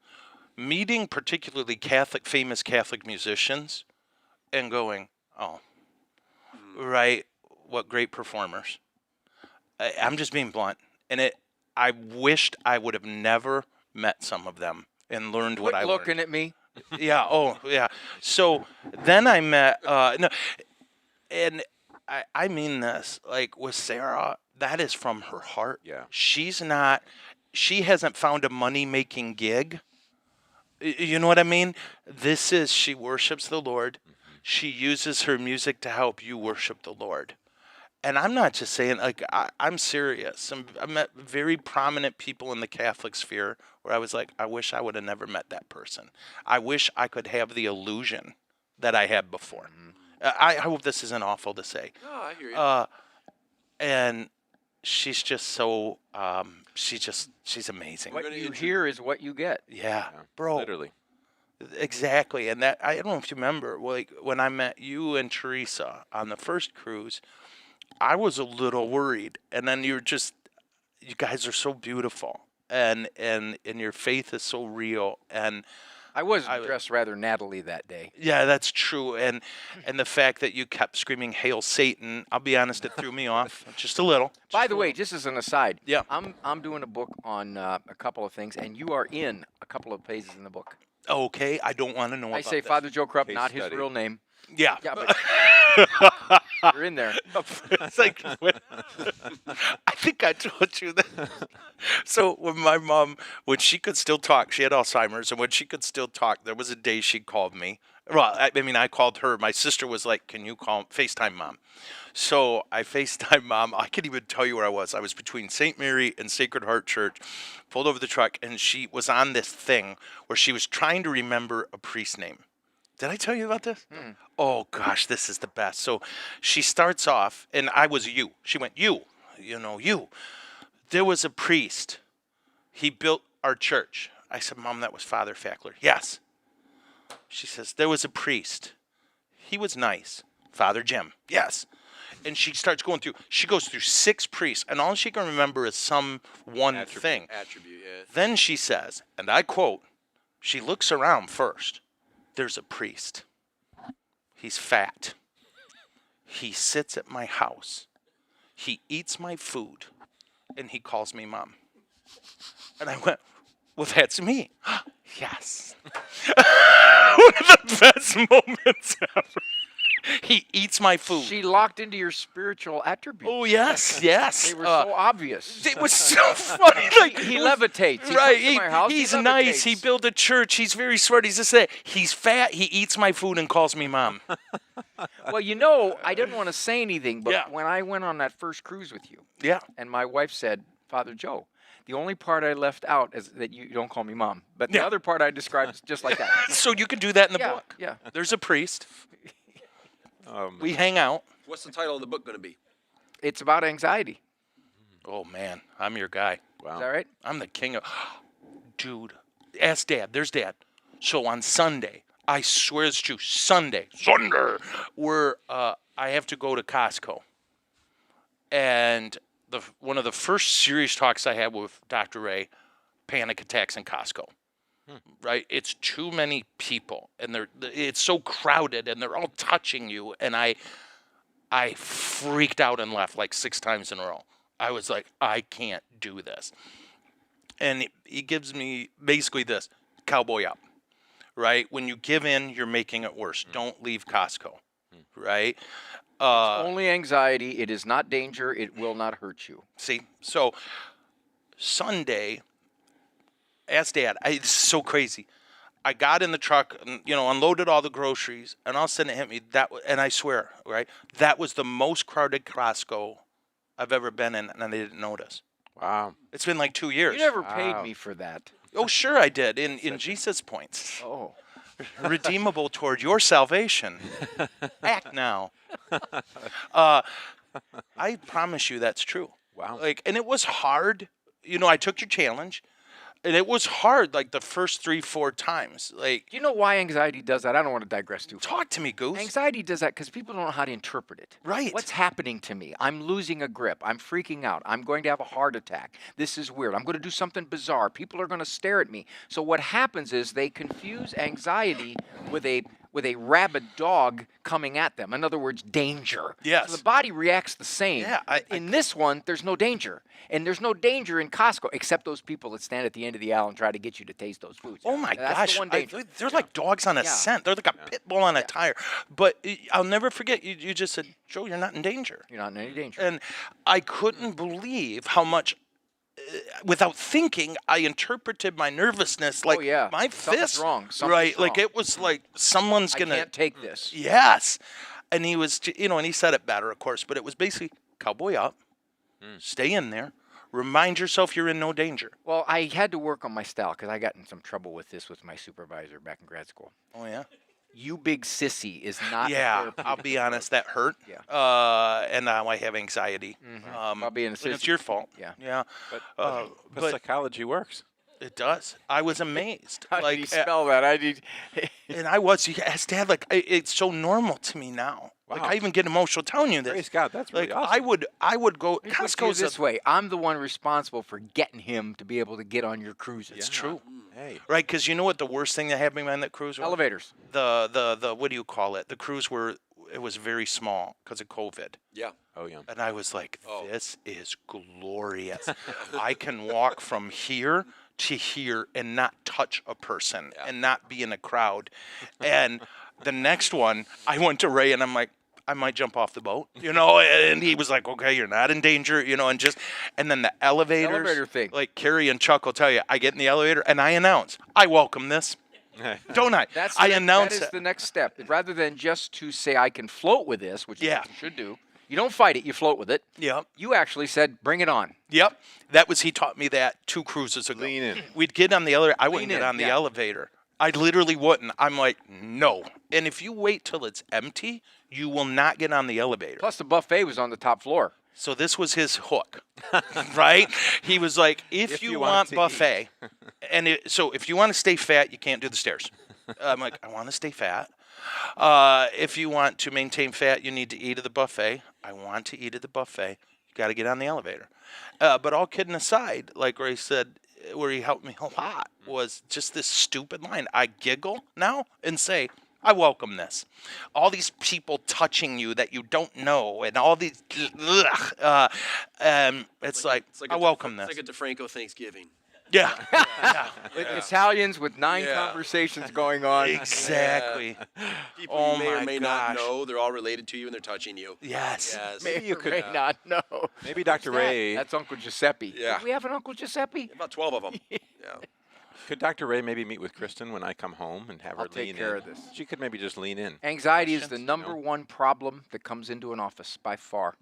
meeting particularly famous Catholic musicians and going, oh, right, what great performers. I'm just being blunt. And I wished I would have never met some of them and learned what I learned. Looking at me. Yeah. Oh, yeah. So then I met, no, and I mean this, like with Sarah, that is from her heart. Yeah. She hasn't found a money-making gig. You know what I mean? She worships the Lord. She uses her music to help you worship the Lord. And I'm not just saying, like, I'm serious. I met very prominent people in the Catholic sphere where I was like, I wish I would have never met that person. I wish I could have the illusion that I had before. I hope this isn't awful to say. No, I hear you. And she's just so, she's amazing. What you hear is what you get. Yeah, bro. Literally. Exactly. And that, I don't know if you remember, like, when I met you and Teresa on the first cruise, I was a little worried, and then you guys are so beautiful, and your faith is so real, and I was dressed rather nattily that day. yeah, that's true, and the fact that you kept screaming "Hail Satan," I'll be honest, it threw me off just a little. By the way, just as an aside, yeah, I'm doing a book on a couple of things, and you are in a couple of pages in the book. Okay, I don't want to know. I about say this. Father Joe Krupp, Case not his study. real name. Yeah, Yeah, but you're in there. It's like, I think I told you that. So when my mom, when she could still talk, she had Alzheimer's, and when she could still talk, there was a day she called me. Well, I mean, I called her. My sister was like, can you FaceTime Mom? So I FaceTime Mom. I can't even tell you where I was. I was between St. Mary and Sacred Heart Church, pulled over the truck, and she was on this thing where she was trying to remember a priest name. Did I tell you about this? Oh, gosh, this is the best. So she starts off, and I was you. She went, you. There was a priest. He built our church. I said, Mom, that was Father Fackler. Yes. She says, there was a priest. He was nice. Father Jim. Yes. And she starts going through. She goes through 6 priests, and all she can remember is some one thing. Attribute, yeah. Then she says, and I quote, she looks around first. There's a priest. He's fat. He sits at my house. He eats my food. And he calls me Mom. And I went, well, that's me. Yes. One of the best moments ever. He eats my food. She locked into your spiritual attributes. Oh, yes. They were so obvious. It was so funny. Like, He levitates. He right. comes to my house, He's he nice. He levitates. built a church. He's very smart. He's this, that. He's fat. He eats my food and calls me Mom. Well, I didn't want to say anything, but Yeah. when I went on that first cruise with you, Yeah. and my wife said, Father Joe, the only part I left out is that you don't call me Mom. But the Yeah. other part I described just like that. So you can do that in the Yeah, book. yeah. There's a priest. We hang out. What's the title of the book going to be? It's about anxiety. Oh, man. I'm your guy. Wow. Is that right? I'm the king of... Dude. Ask Dad. There's Dad. So on Sunday, I swear it's true, Sunday, where I have to go to Costco. And one of the first serious talks I had with Dr. Ray, panic attacks in Costco. Right? It's too many people, and it's so crowded, and they're all touching you, and I freaked out and left like 6 times in a row. I was like, I can't do this. And he gives me basically this, cowboy up, right? When you give in, you're making it worse. Don't leave Costco, right? Only anxiety. It is not danger. It will not hurt you. See? So Sunday, ask Dad. This is so crazy. I got in the truck, and, unloaded all the groceries, and all of a sudden it hit me. And I swear, right? That was the most crowded Costco I've ever been in, and I didn't notice. Wow. It's been like 2 years. You never paid me for that. Oh, sure I did, in Jesus points. Oh. redeemable toward your salvation. Act now. I promise you that's true. Wow. And it was hard. I took your challenge. And it was hard, like the first 3-4 times. Do you know why anxiety does that? I don't want to digress too far. Talk to me, Goose. Anxiety does that because people don't know how to interpret it. Right. What's happening to me? I'm losing a grip. I'm freaking out. I'm going to have a heart attack. This is weird. I'm going to do something bizarre. People are going to stare at me. So what happens is they confuse anxiety with a rabid dog coming at them. In other words, danger. Yes. So the body reacts the same. Yeah. In this one, there's no danger. And there's no danger in Costco, except those people that stand at the end of the aisle and try to get you to taste those foods. Oh, my That's gosh. the one danger. They're like dogs on a scent. They're like a pit bull on a tire. But I'll never forget, you just said, Joe, you're not in danger. You're not in any danger. And I couldn't believe how much, without thinking, I interpreted my nervousness like my Something's fist. wrong. Something's Right. wrong. Like it was like someone's going to. I can't take this. Yes. And he was, and he said it better, of course, but it was basically cowboy up, stay in there, remind yourself you're in no danger. Well, I had to work on my style because I got in some trouble with this with my supervisor back in grad school. Oh, yeah? You big sissy is not Yeah, therapeutic. I'll be honest, that hurt. Yeah. And now I have anxiety. About being a And sissy. it's your fault. Yeah. Yeah. But psychology works. It does. I was amazed. How do you spell that? And I was, as Dad, it's so normal to me now. Wow. Like, I even get emotional telling you this. Praise God, that's really awesome. I would go, Let me put it Costco's this way. I'm the one responsible for getting him to be able to get on your cruises. It's true. Hey. Right, because you know what the worst thing that happened on that cruise was? Elevators. The what do you call it? The cruise where it was very small because of COVID. Yeah. Oh, yeah. And I was like, this is glorious. I can walk from here to here and not touch a person and not be in a crowd. And the next one, I went to Ray and I'm like, I might jump off the boat, and he was like, okay, you're not in danger, and then the elevators, Elevator thing. like Carrie and Chuck will tell you, I get in the elevator and I announce, I welcome this. Don't I? That is the next step. Rather than just to say I can float with this, which is what you should do, you don't fight it, you float with it. Yep. You actually said, bring it on. Yep. He taught me that 2 cruises ago. Lean in. We'd get on the elevator. I wouldn't Lean get in, on the yeah. elevator. I literally wouldn't. I'm like, no. And if you wait till it's empty, you will not get on the elevator. Plus, the buffet was on the top floor. So this was his hook, right? He was like, if you want buffet, so if you want to stay fat, you can't do the stairs. I'm like, I want to stay fat. If you want to maintain fat, you need to eat at the buffet. I want to eat at the buffet. You got to get on the elevator. But all kidding aside, like Ray said, where he helped me a lot was just this stupid line. I giggle now and say, I welcome this. All these people touching you that you don't know, and all these, it's like I welcome this. It's like a DiFranco Thanksgiving. Yeah. Italians with 9 conversations going on. Exactly. People you may or may not know, they're all related to you and they're touching you. Yes. Maybe you could not know. Maybe Dr. Ray. That's Uncle Giuseppe. Yeah. Do we have an Uncle Giuseppe? About 12 of them. Yeah. Could Dr. Ray maybe meet with Kristen when I come home and have her I'll lean take care in? of this. She could maybe just lean in. Anxiety is the number one problem that comes into an office by far.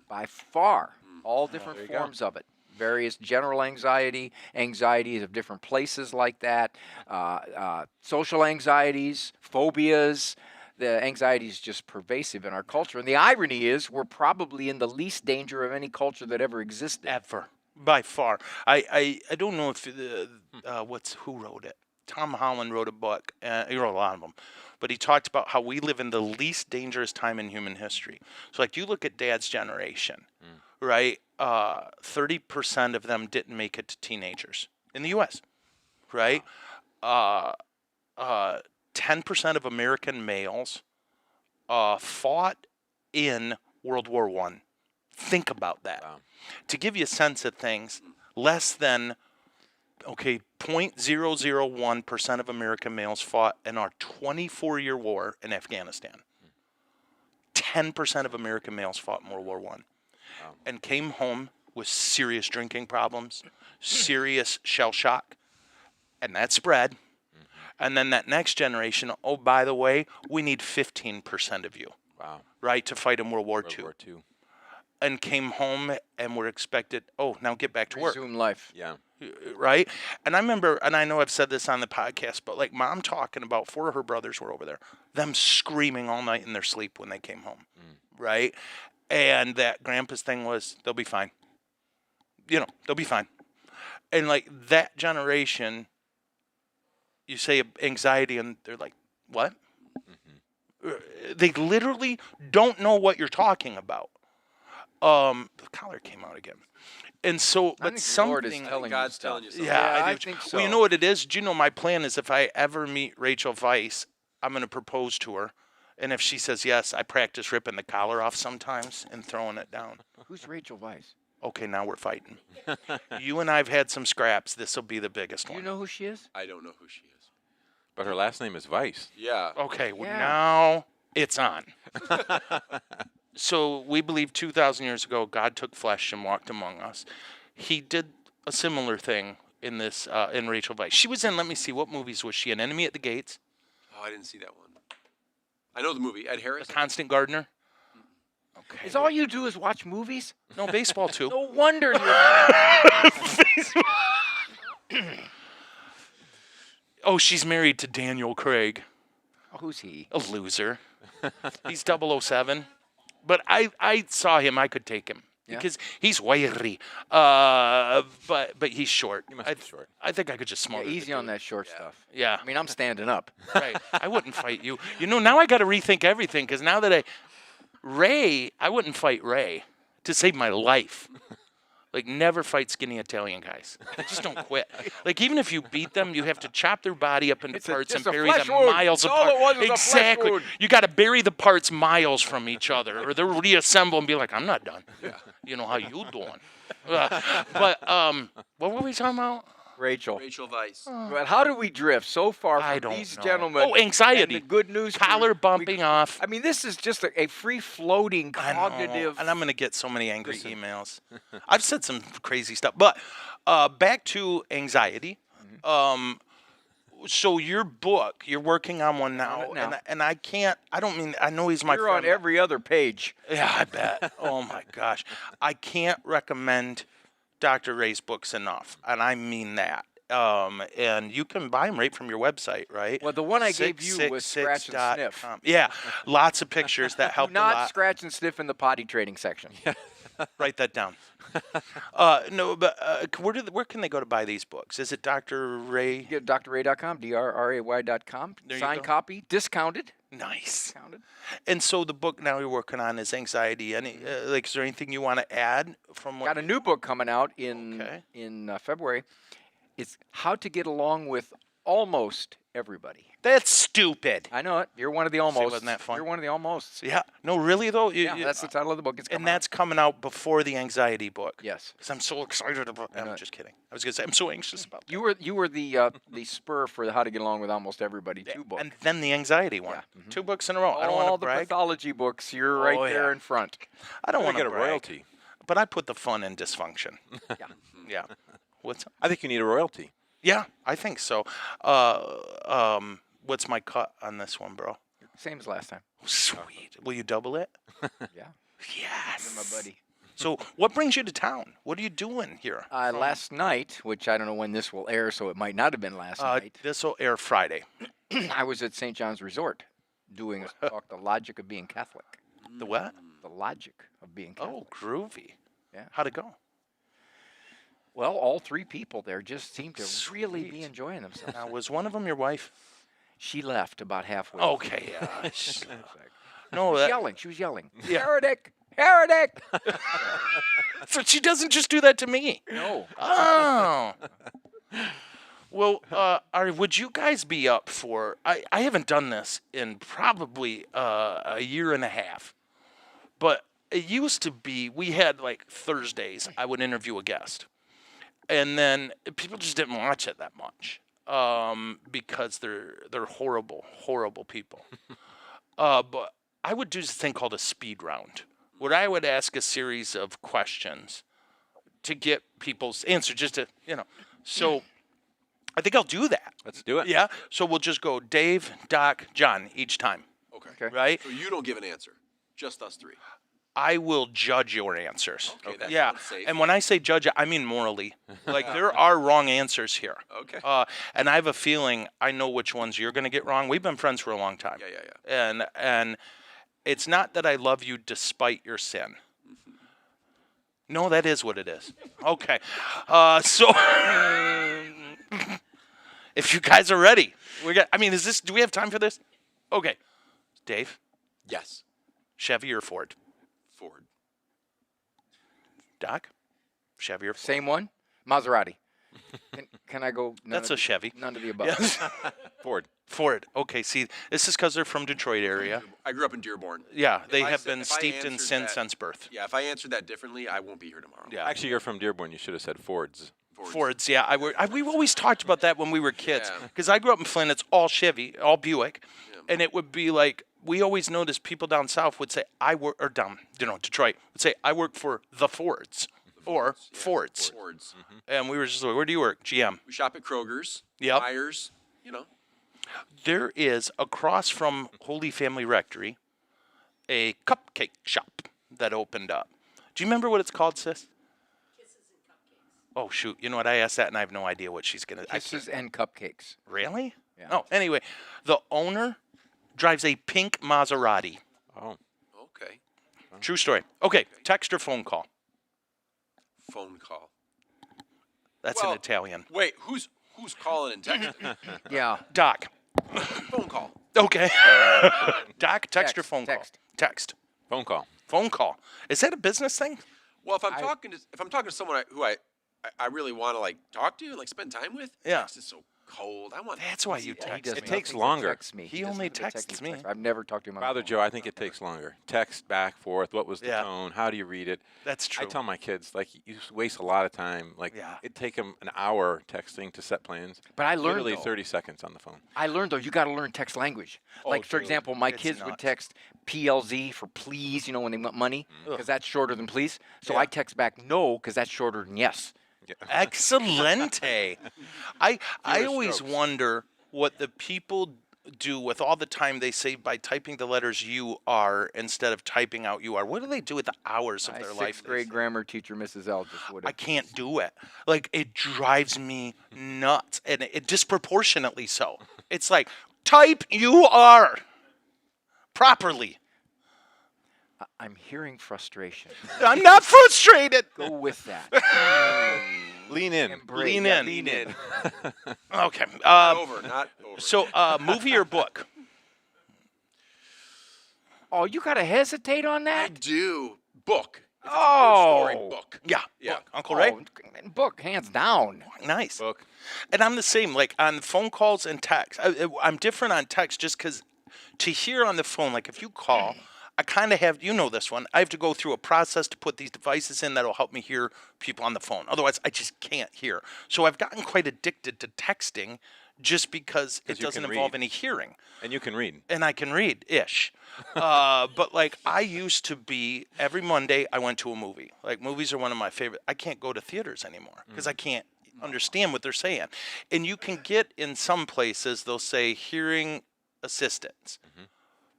By far. All different there you go. forms of it. Various general anxieties of different places like that, social anxieties, phobias. The anxiety is just pervasive in our culture. And the irony is we're probably in the least danger of any culture that ever existed. Ever. By far. I don't know if who wrote it. Tom Holland wrote a book. He wrote a lot of them. But he talked about how we live in the least dangerous time in human history. So like you look at Dad's generation, right? 30% of them didn't make it to teenagers in the U.S., right? 10% of American males fought in World War I. Think about that. Wow. To give you a sense of things, less than 0.001% of American males fought in our 24-year war in Afghanistan. 10% of American males fought in World War I and came home with serious drinking problems, serious shell shock, and that spread. And then that next generation, oh, by the way, we need 15% of you, right, to fight in World War II. And came home and were expected, now get back to work. Resume life. Yeah. right? And I remember, and I know I've said this on the podcast, but like Mom talking about 4 of her brothers were over there, them screaming all night in their sleep when they came home, right? And that Grandpa's thing was, they'll be fine. They'll be fine. And like that generation, you say anxiety, and they're like, what? They literally don't know what you're talking about. The collar came out again. And so, but something, God's telling you something. Yeah, I I do. think so. Well, you know what it is? Do you know my plan is if I ever meet Rachel Weisz, I'm going to propose to her. And if she says yes, I practice ripping the collar off sometimes and throwing it down. Who's Rachel Weisz? Okay, now we're fighting. You and I have had some scraps. This will be the biggest Do one. you know who she is? I don't know who she is. But her last name is Weiss. Yeah. Okay, well, Yeah. now it's on. So we believe 2,000 years ago, God took flesh and walked among us. He did a similar thing in this in Rachel Weisz. She was in, let me see, what movies was she in? Enemy at the Gates, Oh, I didn't see that one. I know the movie. Ed Harris. Constant Gardener. Okay. Is all you do is watch movies? No, baseball too. No wonder you're. Oh, she's married to Daniel Craig. Who's he? A loser. He's 007. But I saw him. I could take him. Yeah? Because he's wiry. But he's short. He must be short. I think I could just smother Easy the on dude. that short stuff. Yeah. I mean, I'm standing up. Right. I wouldn't fight you. Now I got to rethink everything because now that I wouldn't fight Ray to save my life. Like, never fight skinny Italian guys. They just don't quit. Like, even if you beat them, you have to chop their body up into parts and just a bury them flesh wound. miles That's all apart. it was a flesh Exactly. wound. You got to bury the parts miles from each other, or they'll reassemble and be like, "I'm not done." Yeah. You know how you doing? But what were we talking about? Rachel. Rachel Weisz. But how do we drift so far I from don't these know. gentlemen? Oh, anxiety. And the good news. Collar bumping off. I mean, this is just a free-floating I know, cognitive. and I'm going to get so many angry emails. I've said some crazy stuff, but back to anxiety. So your book, you're working on one now, and I can't. I don't mean. I know he's my You're friend. on every other page. Yeah, I bet. Oh my gosh, I can't recommend Dr. Ray's books enough, and I mean that. And you can buy them right from your website, right? Well, the one I gave you was scratch and sniff. 666.com. Yeah, lots of pictures that help a Not lot. scratch and sniff in the potty trading section. Write that down. No, but where can they go to buy these books? Is it Dr. Ray? Get drray.com, drray.com. There you Signed go. copy, discounted. Nice. Discounted. And so the book now you're working on is anxiety. Any is there anything you want to add from what? Got a new book coming out in Okay. February. It's How to Get Along with Almost Everybody. That's stupid. I know it. You're one of the almost. wasn't that fun? You're one of the almost. Yeah. No, really though. Yeah, that's the title of the book. It's and coming that's coming out before the anxiety book. Yes. Because I'm so excited about. I'm just kidding. I was gonna say I'm so anxious about. You were the spur for the How to Get Along with Almost Everybody that. 2 book. And then the anxiety one. 2 books in a row. I don't All want to the brag. pathology books. You're right Oh, there yeah. in front. I don't want get to a brag. royalty. But I put the fun in dysfunction. Yeah. Yeah. What's? I think you need a royalty. Yeah, I think so. What's my cut on this one, bro? Same as last time. Sweet. Will you double it? Yeah. Yes. My buddy. So, what brings you to town? What are you doing here? Last night, which I don't know when this will air, so it might not have been last night. This will air Friday. I was at St. John's Resort doing a talk, The Logic of Being Catholic. The what? The Logic of Being Catholic. Oh, groovy. Yeah. How'd it go? Well, all 3 people there just seemed to really be Sweet. enjoying themselves. Now, was one of them your wife? She left about halfway. Okay, yeah. No, She was that, yelling. She was yelling. Yeah. Heretic! Heretic! so she doesn't just do that to me. No. Oh. Well, would you guys be up for? I haven't done this in probably a year and a half, but it used to be we had like Thursdays. I would interview a guest, and then people just didn't watch it that much because they're horrible people. But I would do this thing called a speed round, where I would ask a series of questions to get people's answer, just to so. I think I'll do that. Let's do it. Yeah. So we'll just go Dave, Doc, John each time. Okay. Okay. Right? So you don't give an answer. Just us 3. I will judge your answers. Okay, that Yeah, sounds safe. and when I say judge, I mean morally. Like, there are wrong answers here. Okay. And I have a feeling I know which ones you're going to get wrong. We've been friends for a long time. Yeah. And it's not that I love you despite your sin. No, that is what it is. Okay. So if you guys are ready, do we have time for this? Okay. Dave, Yes. Chevy or Ford? Ford. Doc, Chevy or Ford? Same one. Maserati. Can I go? That's a Chevy. None of the above. Yes. Ford. Ford. Okay, see, this is because they're from Detroit area. I grew up in Dearborn. Yeah, they I have said- been if I steeped in answered sin that- since birth. Yeah, if I answered that differently, I won't be here tomorrow. Yeah. Actually, you're from Dearborn. You should have said Fords. Fords, yeah. We've always talked about that when we were kids. Yeah. Because I grew up in Flint, it's all Chevy, all Buick. And it would be like, we always noticed people down south would say, Detroit, would say, I work for the Fords. Or Fords. Fords. And we were just like, where do you work? GM. We shop at Kroger's. Yep. Myers. There is, across from Holy Family Rectory, a cupcake shop that opened up. Do you remember what it's called, sis? Oh, shoot. You know what? I asked that, and I have no idea what she's going to... Kisses and cupcakes. Really? Yeah. Oh, anyway, the owner drives a pink Maserati. Oh. Okay. True story. Okay, text or phone call? Phone call. That's Well- in Italian. Wait, who's calling and texting? Yeah. Doc. Phone call. Okay. Doc, text or Text, phone text. call? Text. Phone call. Phone call. Is that a business thing? Well, if I'm talking to someone who I really want to like talk to and like spend time with, Yeah. text is so cold. I want. That's why you He text. doesn't It takes even longer. text me. He doesn't only even text texts me. I've never talked to him on the Father phone. Joe, I think it takes longer. Text back, forth. What was the Yeah. tone? How do you read it? That's true. I tell my kids, like, you waste a lot of time. Like, Yeah. it'd take them an hour texting to set plans. But I learned, Literally though. 30 seconds on the phone. I learned, though, you got to learn text language. Like, for dude, example, my it's kids would nuts. text PLZ for please, when they want money, because that's shorter than please. So Yeah. I text back no, because that's shorter than yes. Excelente. I always strokes. wonder what the people do with all the time they save by typing the letters you are instead of typing out you are. What do they do with the hours of My their life? sixth grade grammar teacher, Mrs. L, just would I have. can't do it. Like, it drives me nuts, and it disproportionately so. It's like, type you are properly. I'm hearing frustration. I'm not frustrated. Go with that. Lean in. Embrace. Lean Yeah, in. Lean in. Okay. Not over. So, movie or book? Oh, you got to hesitate on I that? do. Book. If it's a Oh. good story, book. Yeah. Yeah. Book. Uncle Ray? Book, hands down. Nice. Book. And I'm the same, like on phone calls and text. I'm different on text just because to hear on the phone, like if you call, I kind of have, this one, I have to go through a process to put these devices in that'll help me hear people on the phone. Otherwise, I just can't hear. So I've gotten quite addicted to texting just because it 'Cause you doesn't can involve read. any hearing. And you can read. And I can read-ish. But, like, I used to be, every Monday I went to a movie. Like, movies are one of my favorite. I can't go to theaters anymore because I can't understand what they're saying. And you can get in some places, they'll say hearing assistance.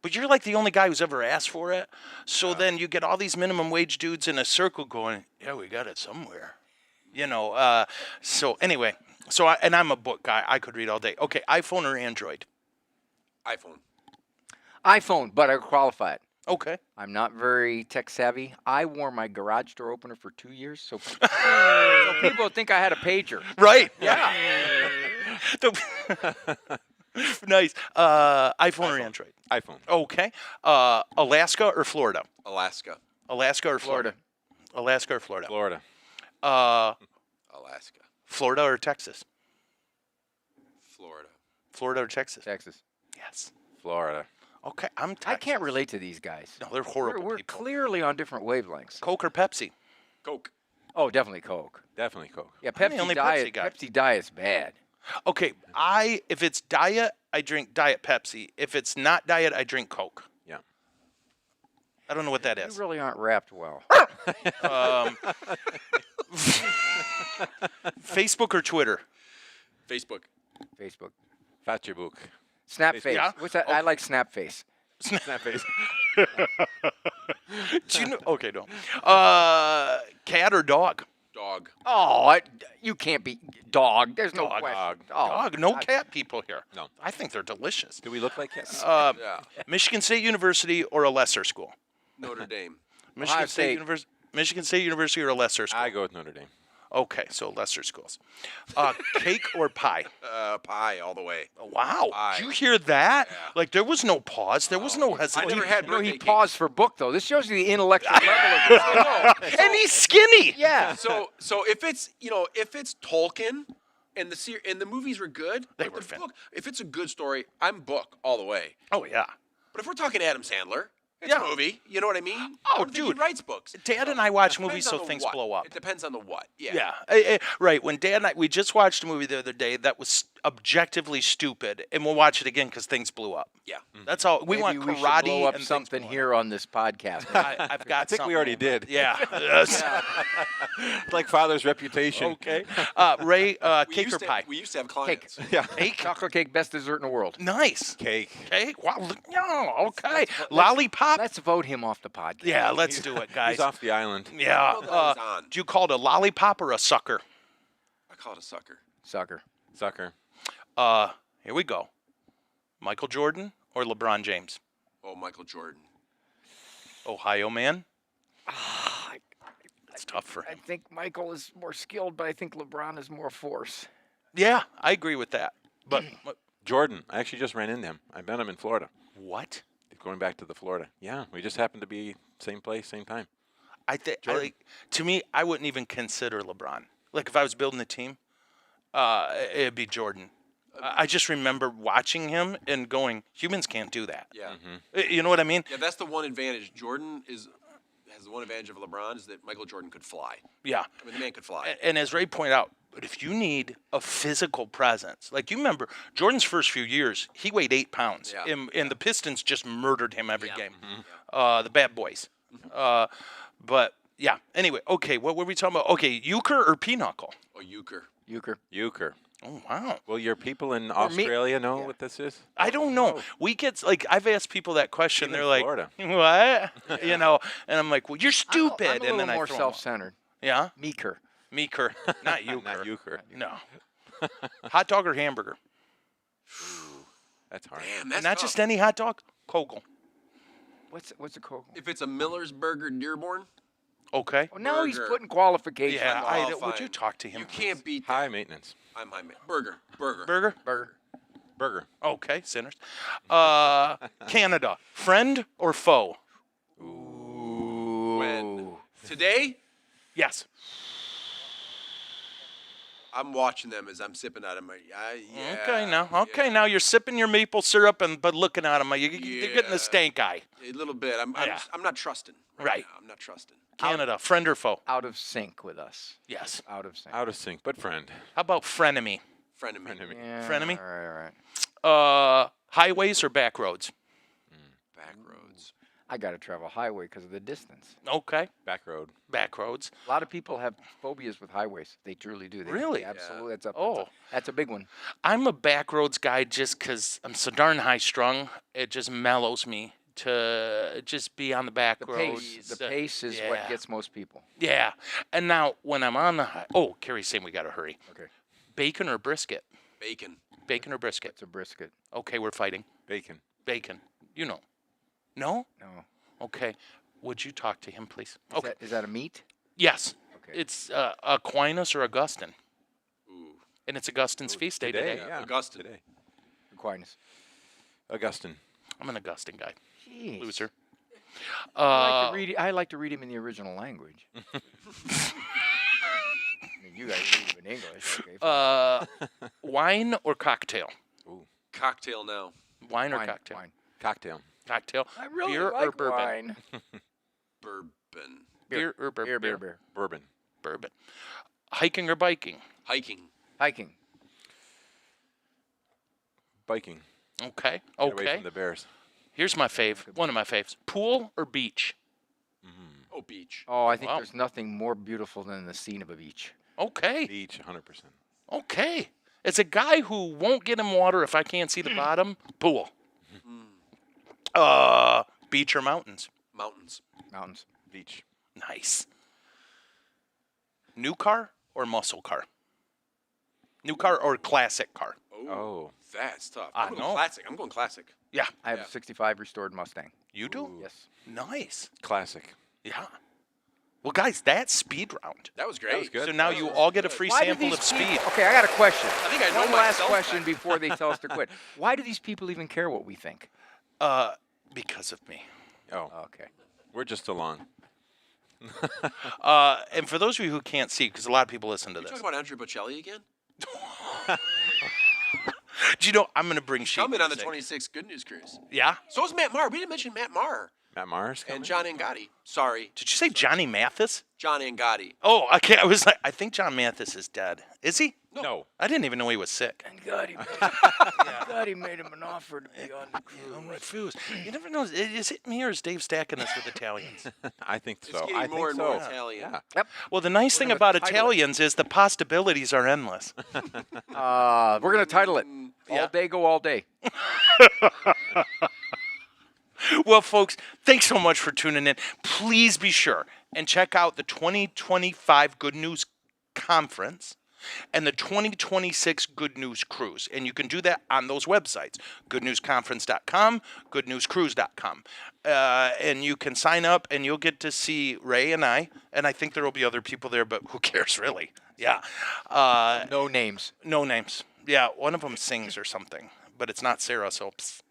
But you're like the only guy who's ever asked for it. So then you get all these minimum wage dudes in a circle going, yeah, we got it somewhere. So anyway, I'm a book guy. I could read all day. Okay, iPhone or Android? iPhone. iPhone, but I qualify it. Okay. I'm not very tech savvy. I wore my garage door opener for 2 years, so people think I had a pager. Right. Yeah. Nice. iPhone or Android? iPhone. Okay. Alaska or Florida? Alaska. Alaska or Florida? Alaska or Florida? Florida. Alaska. Florida or Texas? Florida. Florida or Texas? Texas. Yes. Florida. Okay, I'm Texas. I can't relate to these guys. No, they're horrible We're people. clearly on different wavelengths. Coke or Pepsi? Coke. Oh, definitely Coke. Definitely Coke. Yeah, I'm the Pepsi only Diet. Pepsi guy. Pepsi Diet's bad. Okay, if it's diet, I drink Diet Pepsi. If it's not diet, I drink Coke. Yeah. I don't know what that You is. really aren't wrapped well. Facebook or Twitter? Facebook. Facebook. Fat your book. Snapface. Yeah? What's that? I like Snapface. Snap face. Do you know? Okay, no. Cat or dog? Dog. Oh, you can't be dog. There's no Dog. question. Dog. No cat people here. No. I think they're delicious. Do we look like cats? Yeah. Michigan State University or a lesser school? Notre Dame. Michigan State State. University. Michigan State University or a lesser school? I go with Notre Dame. Okay, so lesser schools. Cake or pie? Pie all the way. Wow. Pie. Did you hear that? Yeah. Like, there was no pause. There was no hesitation. never had You know, he birthday cake. paused for book though. This shows you the intellectual level of this. I know. And he's skinny. Yeah. So if it's Tolkien and the movies were good, They but were the fan- book, if it's a good story, I'm book all the way. Oh, yeah. But if we're talking Adam Sandler, it's Yeah. a movie. You know what I mean? Oh, I don't think dude. he writes books. Dad and I watch Depends movies on so the things what. blow up. It depends on the what. Yeah, right. When Dad and I, we just watched a movie the other day that was objectively stupid, and we'll watch it again because things blew up. Yeah. That's all. We Maybe want we should karate blow up and things something blowing here on this podcast. up. I've got. I think we something. already did. Yeah. Yes. It's like father's reputation. Okay. Ray, We cake used or to- pie? We used to have clients. Yeah. Cake. Chocolate cake, best dessert in the world. Nice. Cake. Cake. Wow. No. Okay. Lollipop. Let's vote him off the podcast. Yeah. Let's do it, guys. He's off the island. Yeah. Well, that was on. Do you call it a lollipop or a sucker? I call it a sucker. Sucker. Sucker. Here we go. Michael Jordan or LeBron James? Oh, Michael Jordan. Ohio man. I It's tough for him. think Michael is more skilled, but I think LeBron is more force. Yeah, I agree with that. But Jordan. I actually just ran into him. I met him in Florida. what? Going back to the Florida. Yeah, we just happened to be same place, same time. I think Jordan. to me, I wouldn't even consider LeBron. Like if I was building a team, it'd be Jordan. I just remember watching him and going, humans can't do that. Yeah. You know what I mean? Yeah, that's the one advantage. Jordan has the one advantage of LeBron is that Michael Jordan could fly. Yeah. I mean, the man could fly. And as Ray pointed out, but if you need a physical presence, like you remember Jordan's first few years, he weighed 8 pounds, Yeah. and the Pistons just murdered him every Yeah. game. The bad boys. But yeah. Anyway, okay. What were we talking about? Okay, euchre or pinochle? Oh, euchre. Euchre. Oh wow. Will your people in Australia know what this is? I don't know. We get like I've asked people that question. Even They're like, Florida. "What?" You know, and I'm like, "Well, you're stupid." I'm a and little then more I throw 'em off. self-centered. Yeah, Meeker. meeker, not euchre. Not euchre. No. Hot dog or hamburger? That's hard. Damn, that's Not tough. just any hot dog. Kogel. What's a Coke? If it's a Miller's Burger Dearborn, Okay. Oh, now he's Burger. putting qualifications. Yeah. Oh, Would fine. you talk to him? you can't beat that. High maintenance. I'm high man. Burger. Burger. Burger. Okay, sinners. Canada. Friend or foe? When today, Yes. I'm watching them as I'm sipping out of my. Yeah, Okay. Now. Okay. yeah. Now you're sipping your maple syrup but looking at him. You're getting the Yeah. stank eye. A little bit. I'm Yeah. not trusting. Right. Now. I'm not trusting. Canada. Friend or foe? Out of sync with us. Yes. Out of sync. Out of sync, but friend. How about frenemy? Friend of me. Friend of me. Yeah, Frenemy? All right. Highways or back roads? Back roads. I got to travel highway because of the distance. Okay. Back road. Back roads. A lot of people have phobias with highways. They truly do. Really? Absolutely. That's a Oh. that's a big one. I'm a back roads guy just because I'm so darn high strung. It just mellows me to just be on the back The roads. pace. The pace is yeah. what gets most people. Yeah. And now when I'm on the Carrie's saying we got to hurry. Okay. Bacon or brisket? Bacon. Bacon or brisket? It's a brisket. Okay, we're fighting. Bacon. Bacon. You know. No? No. Okay. Would you talk to him, please? Is Okay. Is that a meat? Yes. Okay. It's Aquinas or Augustine. Ooh. And it's Augustine's feast day today. Yeah. Augustine. Today. Aquinas. Augustine. I'm an Augustine guy. Jeez. Loser. I like to read him in the original language. I mean, you guys read him in English. Okay. Wine or cocktail? Cocktail now. Wine or Wine, cocktail? wine. Cocktail. Cocktail. I really Beer like or bourbon? wine. Bourbon. Beer or bourbon? Beer. Bourbon. Bourbon. Hiking or biking? Hiking. Hiking. Biking. Okay. Get away Okay. from the bears. Here's my fave. One of my faves. Pool or beach? Oh, beach. Oh, I think Wow. there's nothing more beautiful than the scene of a beach. Okay. Beach, 100%. Okay. As a guy who won't get in water if I can't see the bottom, pool. Beach or mountains? Mountains. Mountains. Beach. Nice. New car or muscle car? New car or classic car? Oh. That's tough. I I'm going know. classic. I'm going classic. Yeah. I have a 65 restored Mustang. You do? Yes. Nice. Classic. Yeah. Well, guys, that's speed round. That was great. That was good. So now you all get a free Why do sample these of speed. people- Okay, I got a question. I think I know One last myself question better. before they tell us to quit. Why do these people even care what we think? Because of me. Oh, Okay. we're just along. And for those of you who can't see, because a lot of people listen to You this, talking about Andrew Bocelli again? do you know I'm going to bring sheep Coming on the music. 26 Good News Cruise. Yeah? So is Matt Maher. We didn't mention Matt Maher Matt Mars coming? and John Angotti. Sorry, Did you say Johnny Mathis? John Angotti. Oh, okay. I was like, I think John Mathis is dead. Is he? No. I didn't even know he was sick. God, he made him an offer to be on the I'm confused. You never know. Is it me or is Dave stacking us with Italians? I think It's so. getting I more think and more so. Italian. Yeah. Yep. Well, the nice thing gonna about title it. Italians is the possibilities are endless. We're going to title it Yeah. All Day Go All Day. Well, folks, thanks so much for tuning in. Please be sure and check out the 2025 Good News Conference and the 2026 Good News Cruise. And you can do that on those websites, goodnewsconference.com, goodnewscruise.com. And you can sign up and you'll get to see Ray and I think there will be other people there, but who cares really? Yeah. No names. No names. Yeah, one of them sings or something, but it's not Sarah, so psst.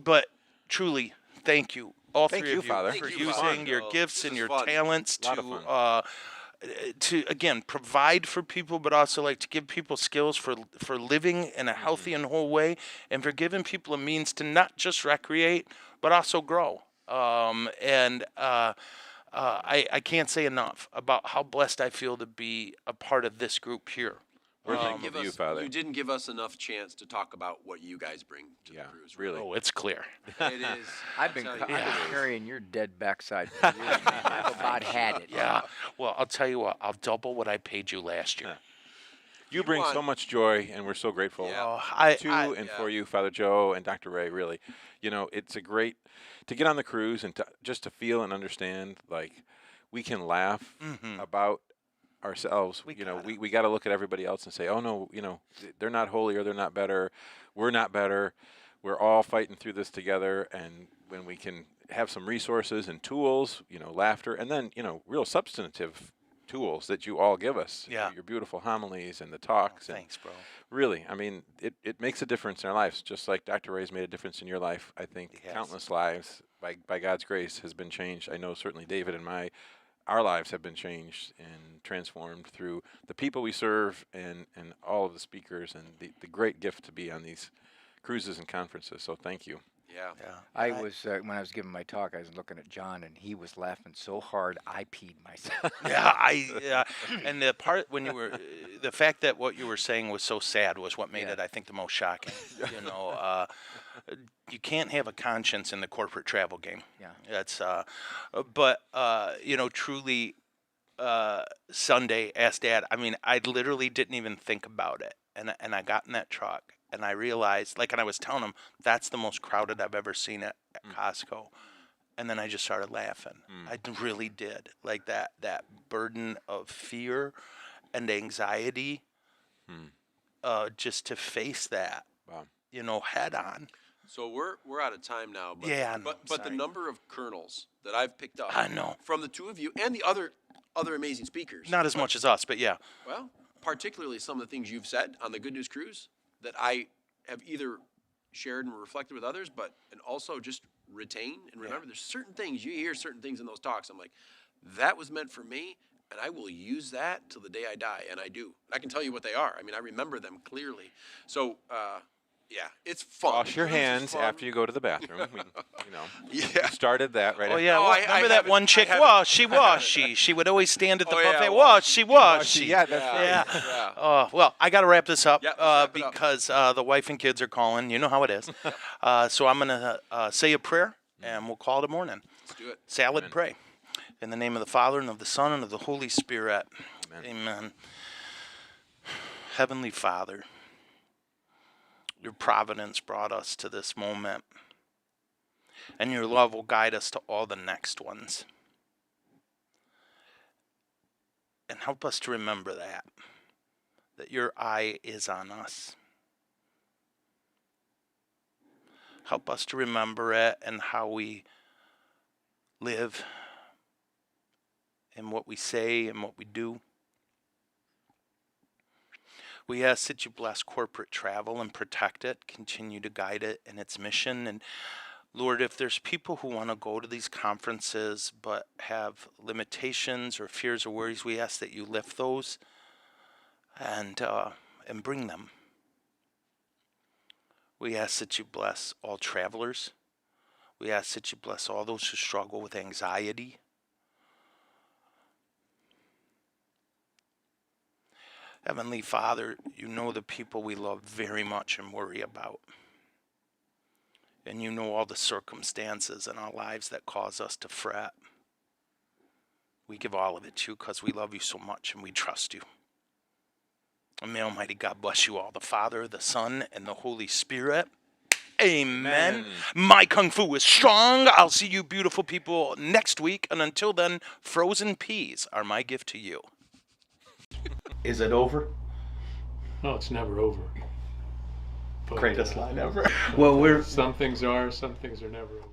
But truly, thank you, all Thank three you, of you, Father. for Thank you, using Father. your Oh, gifts this and is your fun. talents Lot of to again provide for people, but also like to give people skills for living in a healthy and whole way, and for giving people a means to not just recreate but also grow. I can't say enough about how blessed I feel to be a part of this group here. We're thankful to you, Father. You didn't give us enough chance to talk about what you guys bring to Yeah, the cruise. really. Oh, it's clear. It is. I've been, I'll tell I've you. been carrying your dead backside for years. I've about had it. Yeah. Well, I'll tell you what. I'll double what I paid you last year. You bring so want- much joy, and we're so grateful Yeah. Oh, to and for you, Father Joe and Dr. Ray. Really, you know, it's a great to get on the cruise and just to feel and understand. Like we can laugh about ourselves. We got to look at everybody else and say, oh no, they're not holy or they're not better. We're not better. We're all fighting through this together. And when we can have some resources and tools, laughter, and then real substantive tools that you all give us. Yeah. Your beautiful homilies and the talks. And Thanks, bro. really, I mean, it makes a difference in our lives, just like Dr. Ray's made a difference in your life. I think Yes. countless lives, by God's grace, has been changed. I know certainly David and our lives have been changed and transformed through the people we serve and all of the speakers and the great gift to be on these cruises and conferences. So thank you. Yeah. Yeah. I was when I was giving my talk, I was looking at John, and he was laughing so hard I peed myself. Yeah, and the part when you were, the fact that what you were saying was so sad was what made Yeah. it, I think, the most shocking. You can't have a conscience in the corporate travel game. Yeah. That's, but truly, Sunday, asked Dad. I mean, I literally didn't even think about it, and I got in that truck. And I realized, and I was telling him, that's the most crowded I've ever seen it at Costco. And then I just started laughing. I really did. Like that burden of fear and anxiety, just to face that, Wow. head on. So we're out of time now. But, Yeah, I know, but the sorry. number of kernels that I've picked up I know. from the two of you and the other amazing speakers. Not as much as us, but yeah. Well, particularly some of the things you've said on the Good News Cruise that I have either shared and reflected with others, and also just retain and remember. There's certain things, you hear certain things in those talks. I'm like, that was meant for me, and I will use that till the day I die, and I do. And I can tell you what they are. I mean, I remember them clearly. So, yeah, it's fun. Wash your Cruise is hands fun. after you go to the bathroom. Yeah. You started that right. Oh after- yeah, Oh, well, I remember that haven't- one I chick? haven't. She would always stand at the Oh, yeah, buffet. well, She. Yeah, that's right. Yeah. Yeah. Well, I got to wrap this up, Yeah, let's wrap it up. because the wife and kids are calling. You know how it is. So I'm going to say a prayer, and we'll call it a morning. Let's do it. Salad, pray. In the name of the Father, and of the Son, and of the Holy Spirit. Amen. Amen. Heavenly Father, your providence brought us to this moment. And your love will guide us to all the next ones. And help us to remember that your eye is on us. Help us to remember it and how we live and what we say and what we do. We ask that you bless corporate travel and protect it, continue to guide it in its mission. And Lord, if there's people who want to go to these conferences but have limitations or fears or worries, we ask that you lift those and bring them. We ask that you bless all travelers. We ask that you bless all those who struggle with anxiety. Heavenly Father, you know the people we love very much and worry about. And you know all the circumstances in our lives that cause us to fret. We give all of it to you because we love you so much and we trust you. And may Almighty God bless you all, the Father, the Son, and the Holy Spirit. Amen. My Kung Fu is strong. I'll see you beautiful people next week. And until then, frozen peas are my gift to you. Is it over? Oh, it's never over. But, Greatest line ever. Well, some things are never over.